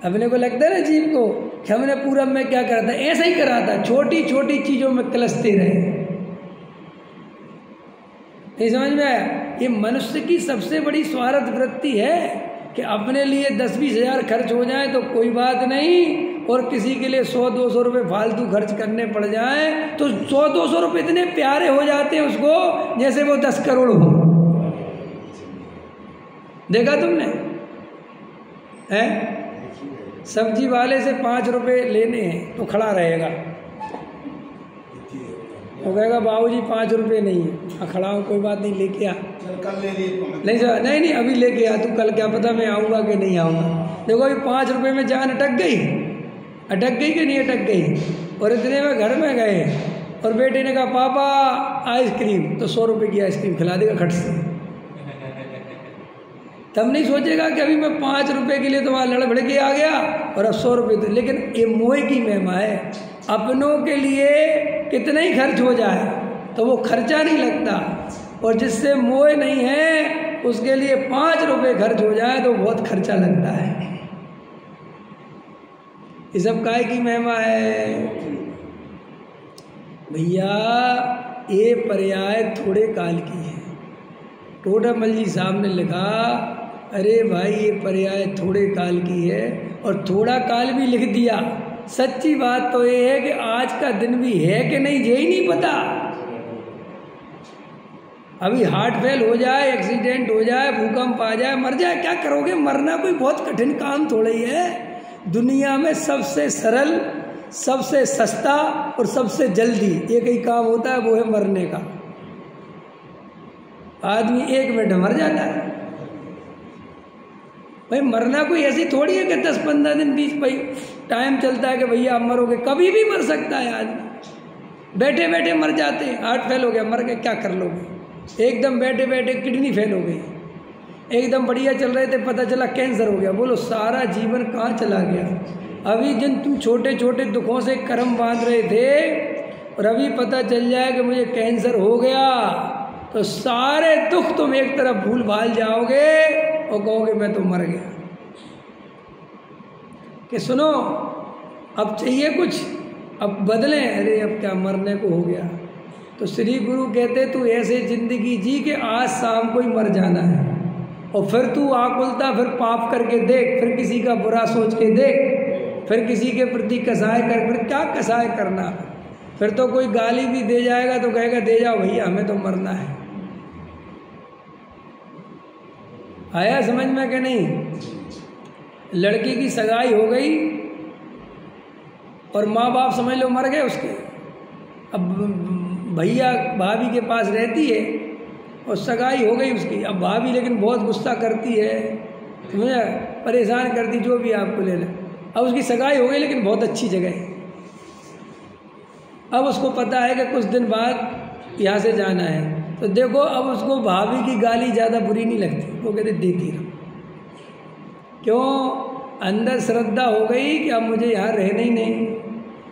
अपने को लगता है ना जीव को कि हमने पूर्व में क्या करा था, ऐसा ही करा था, छोटी छोटी चीज़ों में कलसते रहे। नहीं समझ में आया? ये मनुष्य की सबसे बड़ी स्वार्थ वृत्ति है कि अपने लिए 10-20 हज़ार खर्च हो जाए तो कोई बात नहीं, और किसी के लिए 100-200 रुपये फालतू खर्च करने पड़ जाए तो 100-200 रुपये इतने प्यारे हो जाते हैं उसको जैसे वो 10 करोड़ हो। देखा तुमने? हैं? सब्जी वाले से 5 रुपये लेने हैं तो खड़ा रहेगा, वो कहेगा बाबूजी 5 रुपये नहीं है। खड़ा हूँ, कोई बात नहीं, लेके आ। नहीं अभी लेके आ, तू कल क्या पता मैं आऊँगा कि नहीं आऊँगा। देखो अभी 5 रुपये में जान अटक गई कि नहीं अटक गई। और इतने में घर में गए और बेटे ने कहा पापा आइसक्रीम, तो 100 रुपये की आइसक्रीम खिला देगा खट से। तब नहीं सोचेगा कि अभी मैं 5 रुपये के लिए तुम्हारा लड़भड़ के आ गया और अब 100 रुपये तो। लेकिन ये मोह की महिमा है, अपनों के लिए कितना ही खर्च हो जाए तो वो खर्चा नहीं लगता, और जिससे मोह नहीं है उसके लिए 5 रुपये खर्च हो जाए तो बहुत खर्चा लगता है। ये सब काय की महिमा है भैया। ये पर्याय थोड़े काल की है। टोडामल जी साहब ने लिखा, अरे भाई ये पर्याय थोड़े काल की है, और थोड़ा काल भी लिख दिया। सच्ची बात तो ये है कि आज का दिन भी है कि नहीं यही नहीं पता। अभी हार्ट फेल हो जाए, एक्सीडेंट हो जाए, भूकंप आ जाए, मर जाए, क्या करोगे? मरना कोई बहुत कठिन काम थोड़ा ही है। दुनिया में सबसे सरल, सबसे सस्ता और सबसे जल्दी एक ही काम होता है, वो है मरने का। आदमी 1 मिनट मर जाता है। भाई मरना कोई ऐसी थोड़ी है कि 10-15 दिन बीच भाई टाइम चलता है कि भैया आप मरोगे, कभी भी मर सकता है आदमी। बैठे बैठे मर जाते हैं, हार्ट फेल हो गया मर गए, क्या कर लोगे। एकदम बैठे बैठे किडनी फेल हो गई, एकदम बढ़िया चल रहे थे पता चला कैंसर हो गया। बोलो सारा जीवन कहाँ चला गया। अभी जिन तुम छोटे छोटे दुखों से कर्म बांध रहे थे और अभी पता चल जाए कि मुझे कैंसर हो गया तो सारे दुख तुम एक तरफ भूल भाल जाओगे और कहोगे मैं तो मर गया। कि सुनो अब चाहिए कुछ, अब बदलें, अरे अब क्या मरने को हो गया। तो श्री गुरु कहते तू ऐसे जिंदगी जी के आज शाम को ही मर जाना है और फिर तू आकुलता फिर पाप करके देख, फिर किसी का बुरा सोच के देख, फिर किसी के प्रति कसाय कर, फिर क्या कसाय करना। फिर तो कोई गाली भी दे जाएगा तो कहेगा दे जाओ भैया हमें तो मरना है। आया समझ में कि नहीं। लड़की की सगाई हो गई और माँ बाप समझ लो मर गए उसके। अब भैया भाभी के पास रहती है और सगाई हो गई उसकी। अब भाभी लेकिन बहुत गुस्सा करती है, समझा, परेशान करती, जो भी आपको ले ले। अब उसकी सगाई हो गई लेकिन बहुत अच्छी जगह है। अब उसको पता है कि कुछ दिन बाद यहाँ से जाना है, तो देखो अब उसको भाभी की गाली ज़्यादा बुरी नहीं लगती, वो कहते देती रहो। क्यों, अंदर श्रद्धा हो गई कि अब मुझे यहाँ रहना ही नहीं।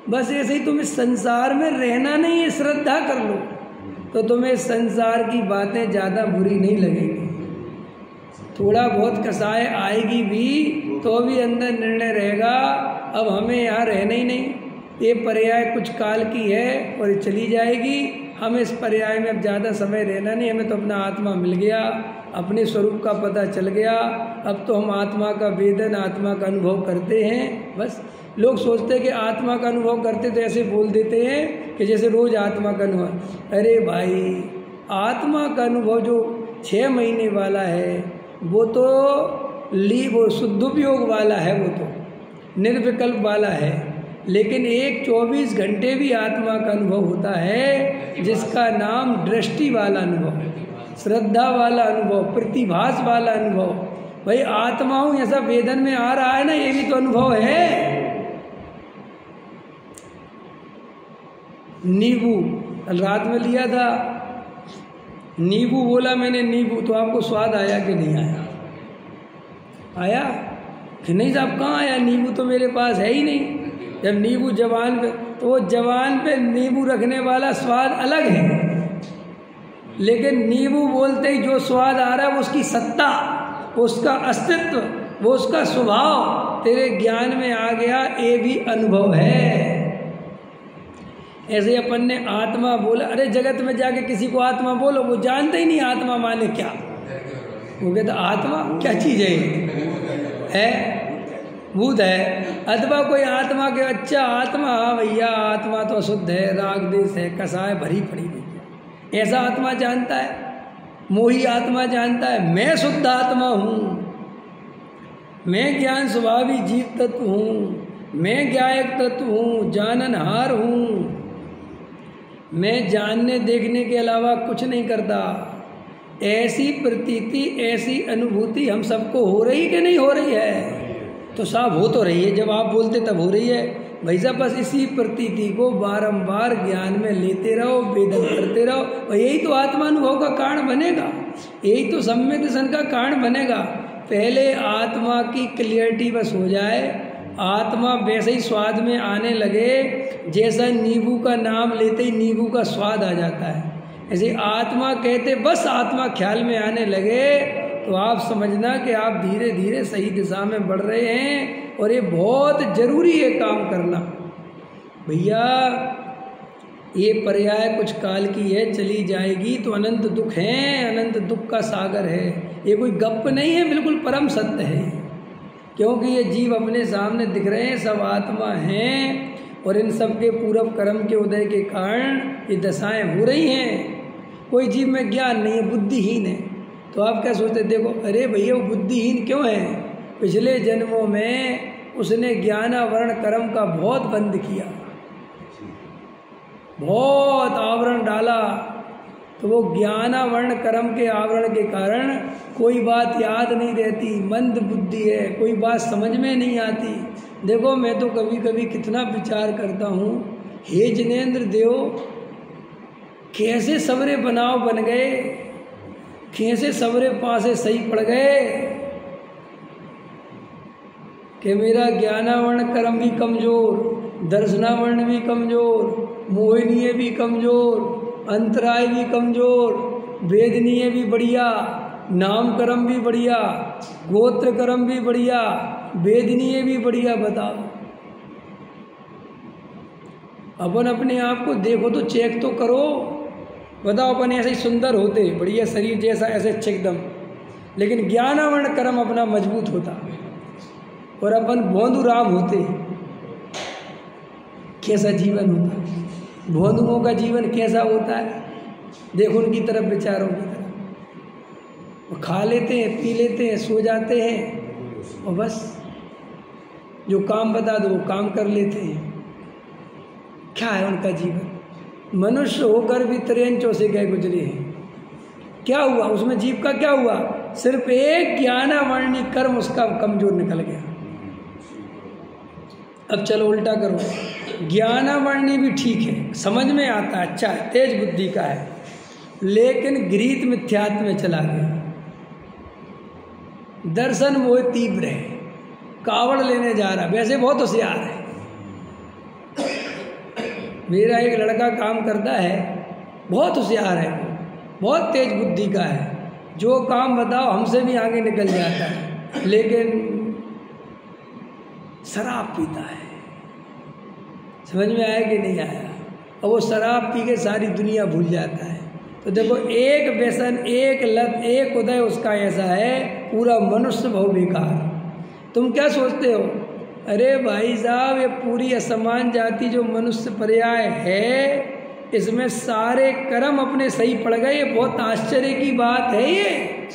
बस ऐसे ही तुम्हें संसार में रहना नहीं है, श्रद्धा कर लो तो तुम्हें संसार की बातें ज़्यादा बुरी नहीं लगेगी। थोड़ा बहुत कसाय आएगी भी तो भी अंदर निर्णय रहेगा अब हमें यहाँ रहना ही नहीं, ये पर्याय कुछ काल की है और चली जाएगी। हमें इस पर्याय में अब ज़्यादा समय रहना नहीं, हमें तो अपना आत्मा मिल गया, अपने स्वरूप का पता चल गया। अब तो हम आत्मा का वेदन, आत्मा का अनुभव करते हैं। बस लोग सोचते हैं कि आत्मा का अनुभव करते तो ऐसे बोल देते हैं कि जैसे रोज़ आत्मा का अनुभव। अरे भाई आत्मा का अनुभव जो 6 महीने वाला है वो तो वो शुद्धोपयोग वाला है, वो तो निर्विकल्प वाला है। लेकिन एक 24 घंटे भी आत्मा का अनुभव होता है जिसका नाम दृष्टि वाला अनुभव, श्रद्धा वाला अनुभव, प्रतिभास वाला अनुभव। भाई आत्मा हूँ ऐसा वेदन में आ रहा है ना, ये भी तो अनुभव है। नींबू कल रात में लिया था, नींबू बोला मैंने नींबू, तो आपको स्वाद आया कि नहीं आया? आया कि नहीं साहब, कहाँ आया? नींबू तो मेरे पास है ही नहीं। जब नींबू जबान पे, तो वो जबान पे नींबू रखने वाला स्वाद अलग है, लेकिन नींबू बोलते ही जो स्वाद आ रहा है वो उसकी सत्ता, उसका अस्तित्व, वो उसका स्वभाव तेरे ज्ञान में आ गया, ये भी अनुभव है। ऐसे अपन ने आत्मा बोला, अरे जगत में जाके किसी को आत्मा बोलो, वो जानते ही नहीं आत्मा माने क्या। वो कहता आत्मा क्या चीज़ है भूत है। अथवा कोई आत्मा के अच्छा आत्मा, हाँ भैया आत्मा तो शुद्ध है, राग देश है, कसाय भरी पड़ी भैया, ऐसा आत्मा जानता है। मोही आत्मा जानता है मैं शुद्ध आत्मा हूँ, मैं ज्ञान स्वभावी जीव तत्व हूँ, मैं ज्ञायक तत्व हूँ, जाननहार हूँ, मैं जानने देखने के अलावा कुछ नहीं करता। ऐसी प्रतीति, ऐसी अनुभूति हम सबको हो रही कि नहीं हो रही है? तो साहब हो तो रही है, जब आप बोलते तब हो रही है भाई साहब। बस इसी प्रतीति को बारंबार ज्ञान में लेते रहो, वेदन करते रहो, और यही तो आत्मानुभव का कारण बनेगा, यही तो सम्यक दर्शन का कारण बनेगा। पहले आत्मा की क्लियरिटी बस हो जाए, आत्मा वैसे ही स्वाद में आने लगे जैसा नींबू का नाम लेते ही नींबू का स्वाद आ जाता है। ऐसे आत्मा कहते बस आत्मा ख्याल में आने लगे तो आप समझना कि आप धीरे धीरे सही दिशा में बढ़ रहे हैं। और ये बहुत ज़रूरी है काम करना भैया। ये पर्याय कुछ काल की है, चली जाएगी, तो अनंत दुख हैं, अनंत दुख का सागर है। ये कोई गप्प नहीं है, बिल्कुल परम सत्य है। क्योंकि ये जीव अपने सामने दिख रहे हैं, सब आत्मा हैं, और इन सब के पूर्व कर्म के उदय के कारण ये दशाएं हो रही हैं। कोई जीव में ज्ञान नहीं है, बुद्धिहीन है। तो आप क्या सोचते, देखो अरे भैया वो बुद्धिहीन क्यों है? पिछले जन्मों में उसने ज्ञानावरण कर्म का बहुत बंद किया, बहुत आवरण डाला, तो वो ज्ञानावरण कर्म के आवरण के कारण कोई बात याद नहीं रहती, मंद बुद्धि है, कोई बात समझ में नहीं आती। देखो मैं तो कभी कभी कितना विचार करता हूँ, हे जिनेंद्र देव कैसे सबरे बनाव बन गए, कैसे सबरे पासे सही पड़ गए कि मेरा ज्ञानावरण कर्म भी कमज़ोर, दर्शनावरण भी कमज़ोर, मोहिनीय भी कमज़ोर, अंतराय भी कमज़ोर, वेदनीय भी बढ़िया, नाम कर्म भी बढ़िया, गोत्र कर्म भी बढ़िया, वेदनीय भी बढ़िया। बताओ अपन अपने आप को देखो तो चेक तो करो। बताओ अपन ऐसे ही सुंदर होते, बढ़िया शरीर जैसा ऐसे अच्छे एकदम, लेकिन ज्ञानावरण कर्म अपना मजबूत होता और अपन भोंदू राम होते, कैसा जीवन होता? भोंदुओं का जीवन कैसा होता है? देखो उनकी तरफ, बेचारों की तरफ। वो खा लेते हैं, पी लेते हैं, सो जाते हैं और बस जो काम बता दो वो काम कर लेते हैं। क्या है उनका जीवन? मनुष्य होकर भी त्रेंचों से गए गुजरे हैं। क्या हुआ उसमें? जीव का क्या हुआ? सिर्फ एक ज्ञानावरणी कर्म उसका कमजोर निकल गया। अब चलो उल्टा करो, ज्ञानावरणी भी ठीक है, समझ में आता है, अच्छा है, तेज बुद्धि का है, लेकिन गृहीत मिथ्यात्व में चला गया। दर्शन वो तीव्र है, कावड़ लेने जा रहा, वैसे बहुत होशियार है। मेरा एक लड़का काम करता है, बहुत होशियार है, बहुत तेज बुद्धि का है, जो काम बताओ हमसे भी आगे निकल जाता है, लेकिन शराब पीता है। समझ में आया कि नहीं आया? और वो शराब पी के सारी दुनिया भूल जाता है। तो देखो एक व्यसन, एक लत, एक उदय उसका ऐसा है, पूरा मनुष्य भाव बेकार। तुम क्या सोचते हो? अरे भाई साहब, ये पूरी असमान जाति जो मनुष्य पर्याय है, इसमें सारे कर्म अपने सही पड़ गए। ये बहुत आश्चर्य की बात है। ये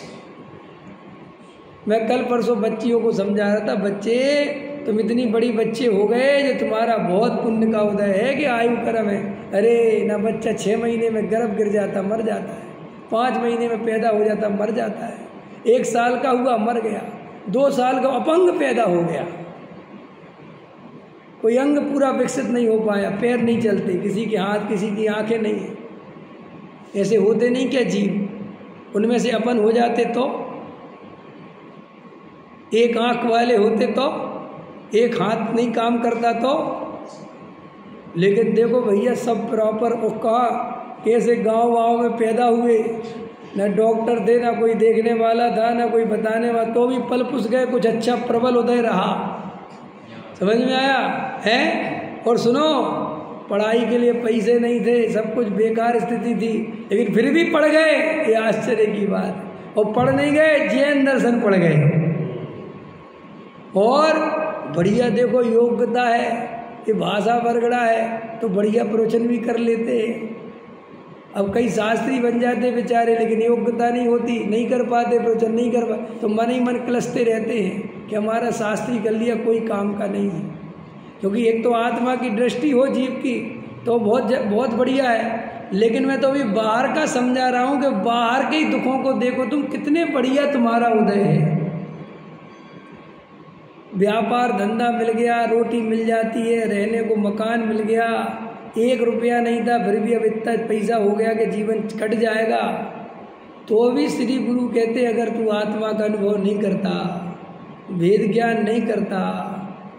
मैं कल परसों बच्चियों को समझा रहा था, बच्चे तुम इतनी बड़ी बच्चे हो गए जो तुम्हारा बहुत पुण्य का उदय है कि आयु कर्म है। अरे ना, बच्चा 6 महीने में गर्भ गिर जाता, मर जाता है, 5 महीने में पैदा हो जाता, मर जाता है, 1 साल का हुआ मर गया, 2 साल का अपंग पैदा हो गया, कोई अंग पूरा विकसित नहीं हो पाया, पैर नहीं चलते, किसी के हाथ, किसी की आंखें नहीं है। ऐसे होते नहीं क्या जीव? उनमें से अपन हो जाते तो, एक आंख वाले होते तो, एक हाथ नहीं काम करता तो। लेकिन देखो भैया, सब प्रॉपर कहा कैसे गांव वाँव में पैदा हुए, ना डॉक्टर थे, ना कोई देखने वाला था, ना कोई बताने वाला, तो भी पल पुस गए, कुछ अच्छा प्रबल उदय रहा। समझ में आया है? और सुनो, पढ़ाई के लिए पैसे नहीं थे, सब कुछ बेकार स्थिति थी, लेकिन फिर भी पढ़ गए, ये आश्चर्य की बात। और पढ़ नहीं गए, जैन दर्शन पढ़ गए, और बढ़िया देखो योग्यता है, ये भाषा बरगड़ा है तो बढ़िया प्रवचन भी कर लेते हैं। अब कई शास्त्री बन जाते बेचारे, लेकिन योग्यता नहीं होती, नहीं कर पाते प्रवचन, नहीं कर पाते, तो मन ही मन कलसते रहते हैं कि हमारा शास्त्री कर लिया, कोई काम का नहीं है। क्योंकि एक तो आत्मा की दृष्टि हो जीव की तो बहुत बढ़िया है, लेकिन मैं तो अभी बाहर का समझा रहा हूँ कि बाहर के ही दुखों को देखो तुम, कितने बढ़िया तुम्हारा उदय है। व्यापार धंधा मिल गया, रोटी मिल जाती है, रहने को मकान मिल गया, 1 रुपया नहीं था फिर भी अब इतना पैसा हो गया कि जीवन कट जाएगा। तो भी श्री गुरु कहते अगर तू आत्मा का अनुभव नहीं करता, वेद ज्ञान नहीं करता,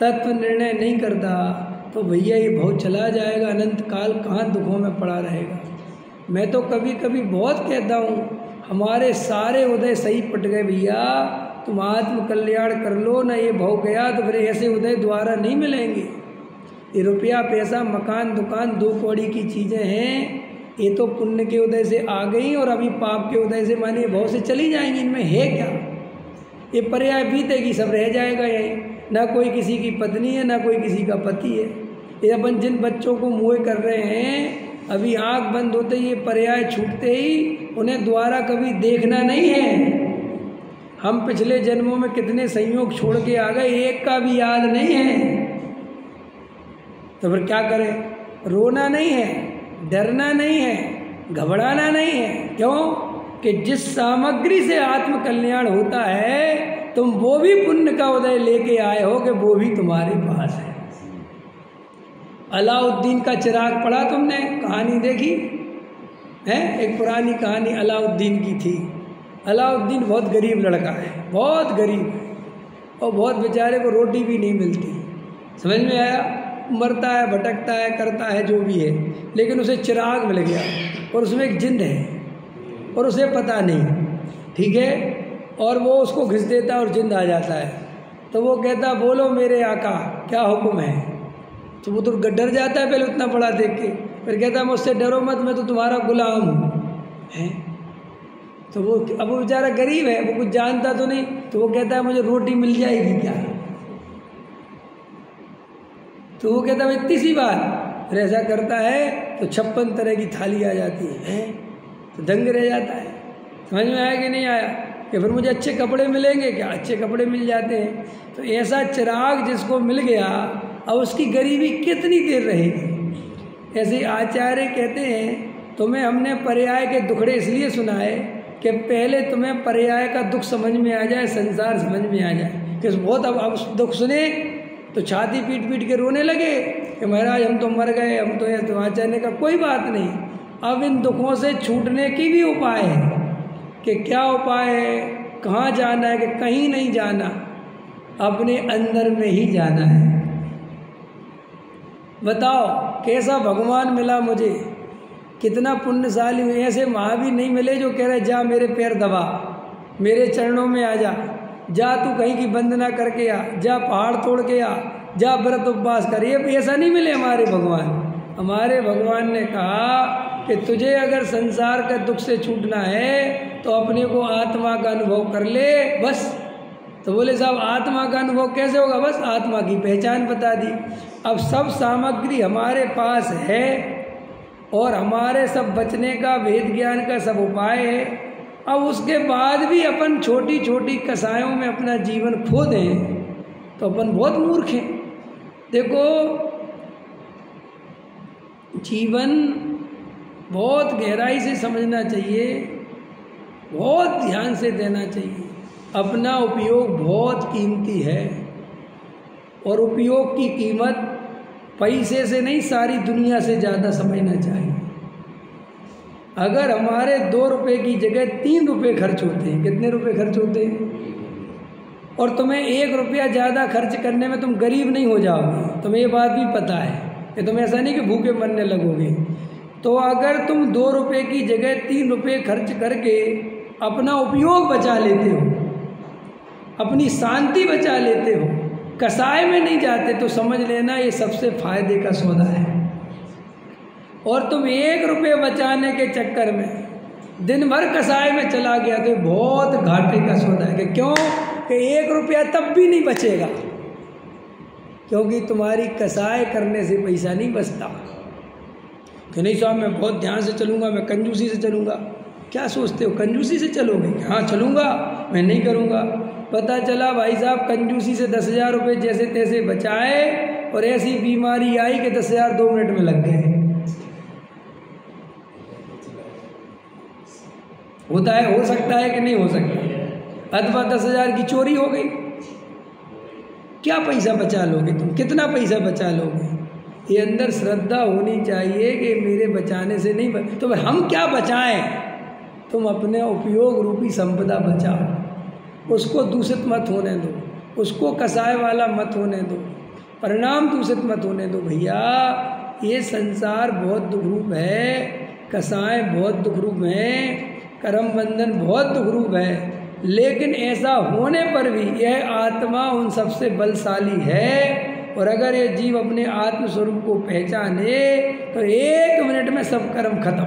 तत्व निर्णय नहीं करता, तो भैया ये भव चला जाएगा, अनंत काल कहाँ दुखों में पड़ा रहेगा। मैं तो कभी कभी बहुत कहता हूँ, हमारे सारे उदय सही पट गए भैया, तुम आत्म कल्याण कर लो ना, ये भव गया तो फिर ऐसे उदय द्वारा नहीं मिलेंगे। ये रुपया पैसा मकान दुकान 2 कौड़ी की चीज़ें हैं, ये तो पुण्य के उदय से आ गई और अभी पाप के उदय से माने भव से चली जाएंगी। इनमें है क्या? ये पर्याय बीतेगी, सब रह जाएगा यहीं। ना कोई किसी की पत्नी है, ना कोई किसी का पति है। ये अपन जिन बच्चों को मोह कर रहे हैं, अभी आँख बंद होते ही ये पर्याय छूटते ही उन्हें दोबारा कभी देखना नहीं है। हम पिछले जन्मों में कितने संयोग छोड़ के आ गए, एक का भी याद नहीं है। तो फिर क्या करें? रोना नहीं है, डरना नहीं है, घबराना नहीं है। क्यों कि जिस सामग्री से आत्म कल्याण होता है तुम वो भी पुण्य का उदय लेके आए हो कि वो भी तुम्हारे पास है। अलाउद्दीन का चिराग पढ़ा तुमने, कहानी देखी है? एक पुरानी कहानी अलाउद्दीन की थी। अलाउद्दीन बहुत गरीब लड़का है, बहुत गरीब है, और बहुत बेचारे को रोटी भी नहीं मिलती। समझ में आया? मरता है, भटकता है, करता है जो भी है, लेकिन उसे चिराग मिल गया और उसमें एक जिंद है और उसे पता नहीं, ठीक है, और वो उसको घिस देता और जिंद आ जाता है। तो वो कहता बोलो मेरे आका क्या हुक्म है। तो वो तो डर जाता है पहले उतना बड़ा देख के, फिर कहता मुझसे डरो मत, मैं तो तुम्हारा गुलाम हूँ है। तो वो अब वो बेचारा गरीब है, वो कुछ जानता तो नहीं, तो वो कहता है मुझे रोटी मिल जाएगी क्या। तो वो कहता है इतनी सी बात। फिर ऐसा करता है तो 56 तरह की थाली आ जाती है, तो दंग रह जाता है। समझ में आया कि नहीं आया? कि फिर मुझे अच्छे कपड़े मिलेंगे क्या? अच्छे कपड़े मिल जाते हैं। तो ऐसा चिराग जिसको मिल गया अब उसकी गरीबी कितनी देर रहेगी। ऐसे आचार्य कहते हैं तुम्हें हमने पर्याय के दुखड़े इसलिए सुनाए कि पहले तुम्हें पर्याय का दुख समझ में आ जाए, संसार समझ में आ जाए। कि बहुत अब दुख सुने तो छाती पीट पीट के रोने लगे कि महाराज हम तो मर गए, हम तो है। तो आचार्य का कोई बात नहीं, अब इन दुखों से छूटने की भी उपाय है। कि क्या उपाय है? कहाँ जाना है? कि कहीं नहीं जाना, अपने अंदर में ही जाना है। बताओ कैसा भगवान मिला मुझे, कितना पुण्यशाली हुए। ऐसे महावीर नहीं मिले जो कह रहे जा मेरे पैर दबा, मेरे चरणों में आ जा, जा तू कहीं की वंदना करके आ, जा पहाड़ तोड़ के आ, जा व्रत उपवास कर। ये ऐसा नहीं मिले हमारे भगवान। हमारे भगवान ने कहा कि तुझे अगर संसार का दुख से छूटना है तो अपने को आत्मा का अनुभव कर ले बस। तो बोले साहब आत्मा का अनुभव कैसे होगा? बस आत्मा की पहचान बता दी। अब सब सामग्री हमारे पास है और हमारे सब बचने का, वेद ज्ञान का सब उपाय है। अब उसके बाद भी अपन छोटी छोटी कसायों में अपना जीवन खो दें तो अपन बहुत मूर्ख हैं। देखो जीवन बहुत गहराई से समझना चाहिए, बहुत ध्यान से देना चाहिए। अपना उपयोग बहुत कीमती है और उपयोग की कीमत पैसे से नहीं सारी दुनिया से ज़्यादा समझना चाहिए। अगर हमारे 2 रुपये की जगह 3 रुपये खर्च होते हैं, कितने रुपए खर्च होते हैं? और तुम्हें 1 रुपया ज़्यादा खर्च करने में तुम गरीब नहीं हो जाओगे, तुम्हें ये बात भी पता है कि तुम ऐसा नहीं कि भूखे मरने लगोगे। तो अगर तुम 2 रुपये की जगह 3 रुपये खर्च करके अपना उपयोग बचा लेते हो, अपनी शांति बचा लेते हो, कसाय में नहीं जाते, तो समझ लेना ये सबसे फायदे का सौदा है। और तुम 1 रुपये बचाने के चक्कर में दिन भर कसाय में चला गया तो बहुत घाटे का सौदा है। कि क्यों? कि 1 रुपया तब भी नहीं बचेगा, क्योंकि तुम्हारी कसाय करने से पैसा नहीं बचता। कि नहीं साहब मैं बहुत ध्यान से चलूँगा, मैं कंजूसी से चलूँगा। क्या सोचते हो कंजूसी से चलोगे? हाँ चलूँगा, मैं नहीं करूँगा। पता चला भाई साहब कंजूसी से 10,000 रुपये जैसे तैसे बचाए और ऐसी बीमारी आई कि 10,000 2 मिनट में लग गए। होता है, हो सकता है कि नहीं हो सकता। अथवा 10,000 की चोरी हो गई, क्या पैसा बचा लोगे तुम? कितना पैसा बचा लोगे? ये अंदर श्रद्धा होनी चाहिए कि मेरे बचाने से नहीं तो हम क्या बचाएं? तुम अपने उपयोग रूपी संपदा बचाओ, उसको दूषित मत होने दो, उसको कसाय वाला मत होने दो, परिणाम दूषित मत होने दो। भैया ये संसार बहुत दुखरूप है, कसाय बहुत दुखरूप हैं, कर्म बंधन बहुत दुखरूप है, लेकिन ऐसा होने पर भी यह आत्मा उन सबसे बलशाली है। और अगर ये जीव अपने आत्म स्वरूप को पहचाने तो 1 मिनट में सब कर्म खत्म।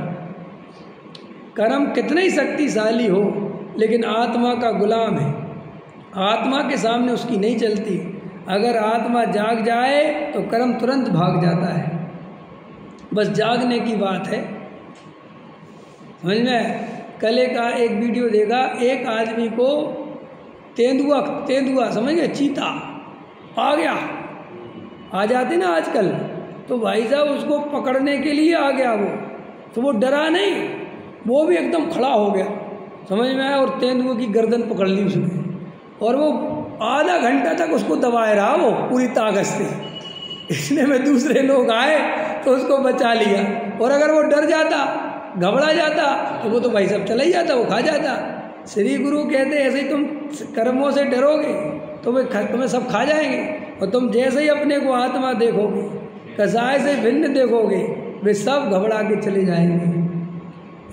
कर्म कितने ही शक्तिशाली हो लेकिन आत्मा का गुलाम है, आत्मा के सामने उसकी नहीं चलती। अगर आत्मा जाग जाए तो कर्म तुरंत भाग जाता है, बस जागने की बात है। समझ में? कल एक वीडियो देखा, एक आदमी को तेंदुआ समझ गए, चीता आ गया, आ जाते ना आजकल, तो भाई साहब उसको पकड़ने के लिए आ गया वो, तो वो डरा नहीं, वो भी एकदम खड़ा हो गया, समझ में आया, और तेंदुए की गर्दन पकड़ ली उसने, और वो आधा घंटा तक उसको दबाए रहा वो पूरी ताकत से। इतने में दूसरे लोग आए तो उसको बचा लिया, और अगर वो डर जाता, घबरा जाता, तो वो तो भाई सब चला ही जाता, वो खा जाता। श्री गुरु कहते ऐसे ही तुम कर्मों से डरोगे तो वे तुम्हें सब खा जाएंगे, और तुम जैसे ही अपने को आत्मा देखोगे, कसाय से भिन्न देखोगे, वे सब घबरा के चले जाएंगे।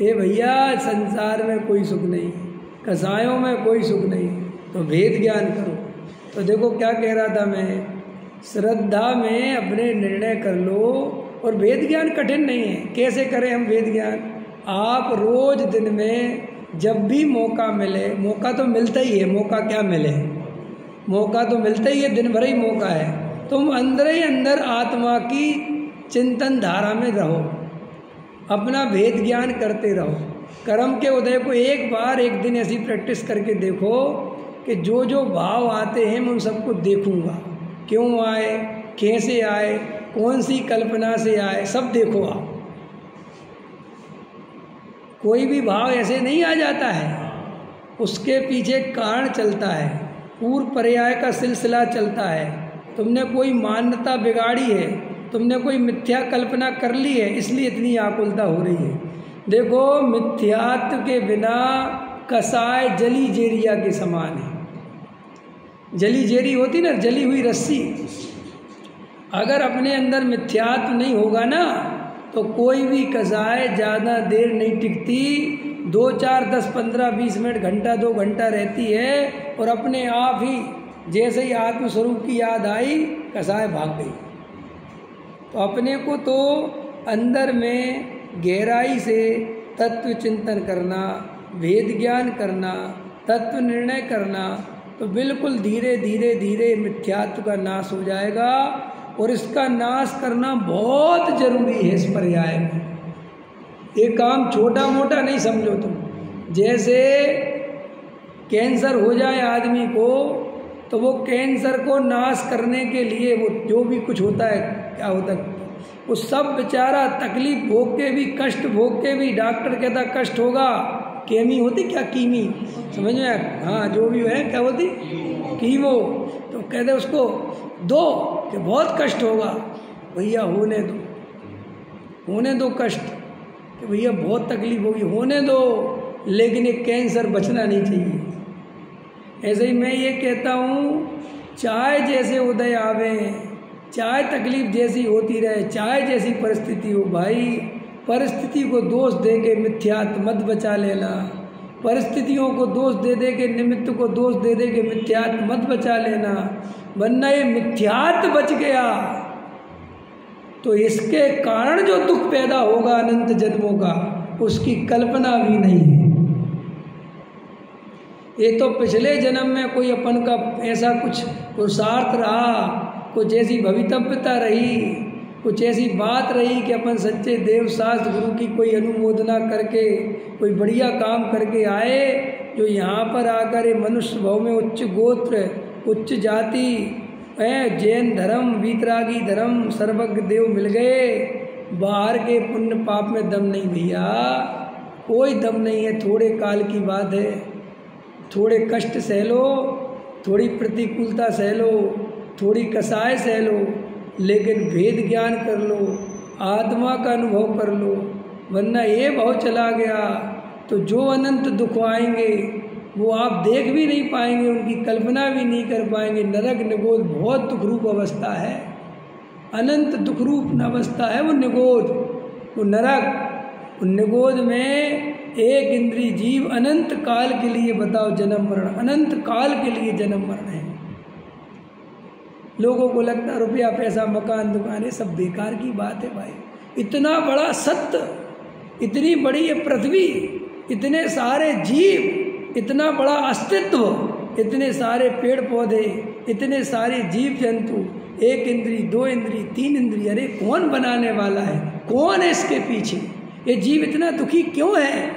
ए भैया, संसार में कोई सुख नहीं, कसायों में कोई सुख नहीं, तो भेद ज्ञान करो। तो देखो क्या कह रहा था मैं, श्रद्धा में अपने निर्णय कर लो, और वेद ज्ञान कठिन नहीं है। कैसे करें हम वेद ज्ञान? आप रोज दिन में जब भी मौका मिले, मौका तो मिलता ही है, मौका क्या मिले, मौका तो मिलता ही है, दिन भर ही मौका है, तुम अंदर ही अंदर आत्मा की चिंतन धारा में रहो, अपना भेद ज्ञान करते रहो। कर्म के उदय को एक बार एक दिन ऐसी प्रैक्टिस करके देखो कि जो जो भाव आते हैं मैं उन सबको देखूंगा, क्यों आए, कैसे आए, कौन सी कल्पना से आए, सब देखो आप। कोई भी भाव ऐसे नहीं आ जाता है, उसके पीछे कारण चलता है, पूर्व पर्याय का सिलसिला चलता है। तुमने कोई मान्यता बिगाड़ी है, तुमने कोई मिथ्या कल्पना कर ली है, इसलिए इतनी आकुलता हो रही है। देखो, मिथ्यात्व के बिना कसाय जली जेरिया के समान है। जली जेरी होती ना, जली हुई रस्सी, अगर अपने अंदर मिथ्यात्व नहीं होगा ना, तो कोई भी कसाय ज़्यादा देर नहीं टिकती, 2, 4, 10, 15, 20 मिनट, घंटा 2 घंटा रहती है, और अपने आप ही जैसे ही आत्मस्वरूप की याद आई, कसाय भाग गई। तो अपने को तो अंदर में गहराई से तत्व चिंतन करना, वेद ज्ञान करना, तत्व निर्णय करना, तो बिल्कुल धीरे धीरे धीरे मिथ्यात्व का नाश हो जाएगा। और इसका नाश करना बहुत जरूरी है इस पर्याय में। ये काम छोटा मोटा नहीं समझो तुम। जैसे कैंसर हो जाए आदमी को, तो वो कैंसर को नाश करने के लिए वो जो भी कुछ होता है, क्या होता है, वो सब बेचारा तकलीफ भोग के भी, कष्ट भोग के भी, डॉक्टर कहता कष्ट होगा, केमी होती क्या, कीमी, समझ में, हाँ जो भी है, क्या होती, कीमो, तो कहते उसको दो कि बहुत कष्ट होगा, भैया होने दो, होने दो कष्ट, कि भैया बहुत तकलीफ होगी, होने दो, लेकिन ये कैंसर बचना नहीं चाहिए। ऐसे ही मैं ये कहता हूँ, चाहे जैसे उदय आवे, चाहे तकलीफ जैसी होती रहे, चाहे जैसी परिस्थिति हो, भाई परिस्थिति को दोष दे के मिथ्यात्व मत बचा लेना, परिस्थितियों को दोष दे दे के, निमित्त को दोष दे दे के मिथ्यात्व मत बचा लेना, वरना ये मिथ्यात्व बच गया तो इसके कारण जो दुख पैदा होगा अनंत जन्मों का, उसकी कल्पना भी नहीं है। ये तो पिछले जन्म में कोई अपन का ऐसा कुछ पुरुषार्थ रहा, कुछ ऐसी भवितव्यता रही, कुछ ऐसी बात रही कि अपन सच्चे देव शास्त्र गुरु की कोई अनुमोदना करके कोई बढ़िया काम करके आए, जो यहाँ पर आकर ये मनुष्य भाव में उच्च गोत्र, उच्च जाति, जैन धर्म, वीतरागी धर्म, सर्वज्ञ देव मिल गए। बाहर के पुण्य पाप में दम नहीं भैया, कोई दम नहीं है, थोड़े काल की बात है, थोड़े कष्ट सह लो, थोड़ी प्रतिकूलता सह लो, थोड़ी कसाय सह लो, लेकिन भेद ज्ञान कर लो, आत्मा का अनुभव कर लो, वरना ये भाव चला गया तो जो अनंत दुख आएंगे वो आप देख भी नहीं पाएंगे, उनकी कल्पना भी नहीं कर पाएंगे। नरक निगोद बहुत दुख रूप अवस्था है, अनंत दुख रूप अवस्था है वो निगोद, वो नरक। वो निगोद में एक इंद्रिय जीव अनंत काल के लिए, बताओ, जन्म मरण, अनंत काल के लिए जन्म मरण है। लोगों को लगता रुपया पैसा मकान दुकान, सब बेकार की बात है भाई। इतना बड़ा सत्य, इतनी बड़ी ये पृथ्वी, इतने सारे जीव, इतना बड़ा अस्तित्व, इतने सारे पेड़ पौधे, इतने सारे जीव जंतु, एक इंद्री, 2 इंद्री, 3 इंद्री, अरे कौन बनाने वाला है, कौन है इसके पीछे? ये जीव इतना दुखी क्यों है?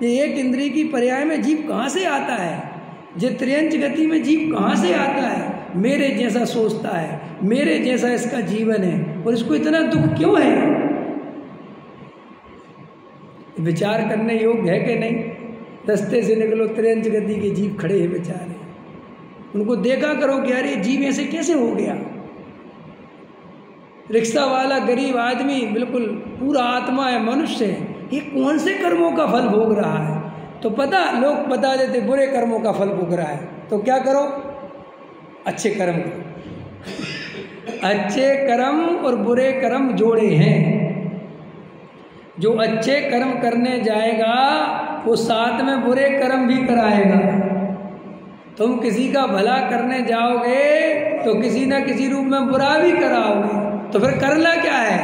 ये एक इंद्री की पर्याय में जीव कहाँ से आता है? ये त्रियंच गति में जीव कहाँ से आता है? मेरे जैसा सोचता है, मेरे जैसा इसका जीवन है, और इसको इतना दुख क्यों है? विचार करने योग्य है कि नहीं? रास्ते से निकलो, त्रियंच गति के जीव खड़े हैं बेचारे, उनको देखा करो कि यार ये जीव ऐसे कैसे हो गया। रिक्शा वाला गरीब आदमी बिल्कुल पूरा आत्मा है, मनुष्य है, ये कौन से कर्मों का फल भोग रहा है? तो पता, लोग बता देते बुरे कर्मों का फल भोग रहा है, तो क्या करो? अच्छे कर्म करो। अच्छे कर्म और बुरे कर्म जोड़े हैं। जो अच्छे कर्म करने जाएगा वो साथ में बुरे कर्म भी कराएगा। तुम किसी का भला करने जाओगे तो किसी न किसी रूप में बुरा भी कराओगे, तो फिर करना क्या है?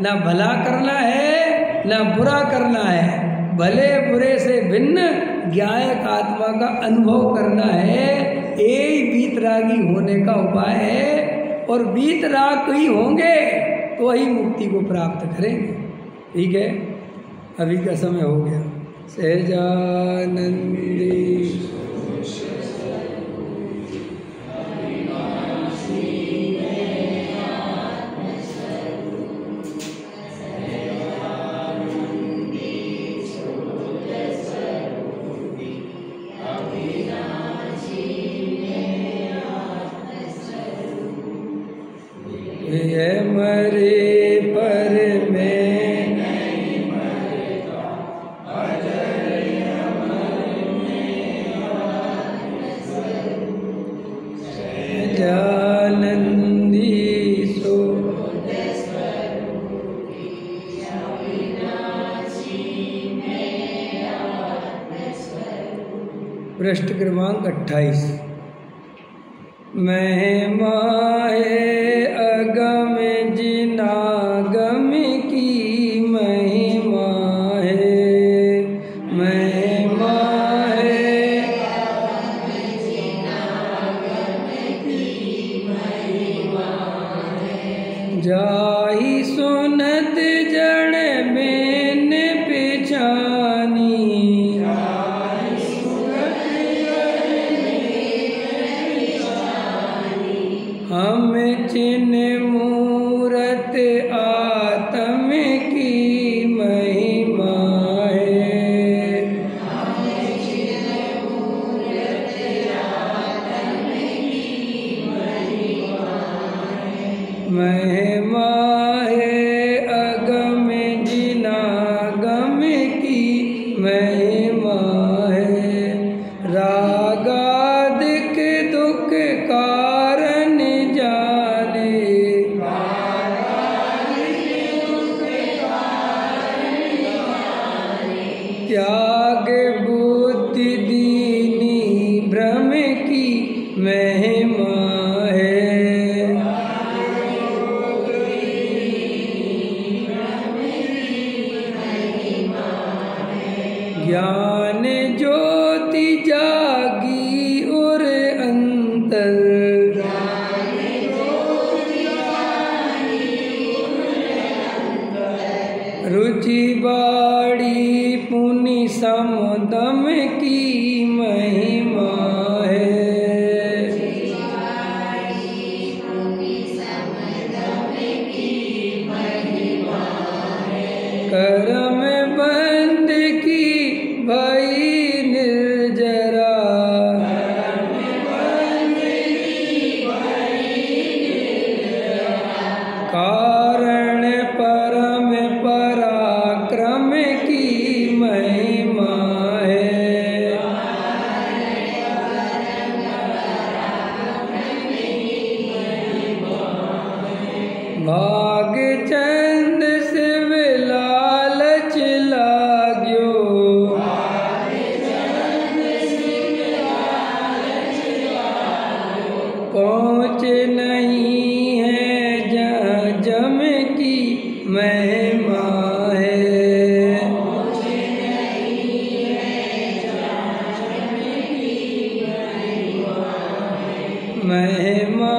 ना भला करना है ना बुरा करना है, भले बुरे से भिन्न ज्ञायक आत्मा का अनुभव करना है। यही वीतरागी होने का उपाय है, और वीतराग ही होंगे तो वही मुक्ति को प्राप्त करेंगे। ठीक है, अभी का समय हो गया। सहजानंदी मरे पर मैं नहीं मरता, अजर अमर में सहजानंदी सो पृष्ठ क्रमांक 28। महिमा है अगम जिनागम की, महिमा है, महिमा है अगम जिनागम की, महिमा है। जाहि सुनत जड़ में पिछानी, हम चिन्ह मूरत आत्म की, महिमा है, हम चिन्ह मूरत आत्म की, महिमा है। महिमा है अगम जिनागम की, महिमा है। रागादिक दुख कारण जाने, त्याग बुद्धि दीनी भ्रम की, महिमा है। ज्ञान ज्योति जागी और अंतर, रुचि बाड़ी पुनि समदम की, महिमा है। कर्म बंद की भई निर्जरा, कारण परम पराक्रम की, महिमा है। भाग चंद शिव लालच लाग्यो, पहुँच नहीं है जहाँ जम की, महिमा है। महिमा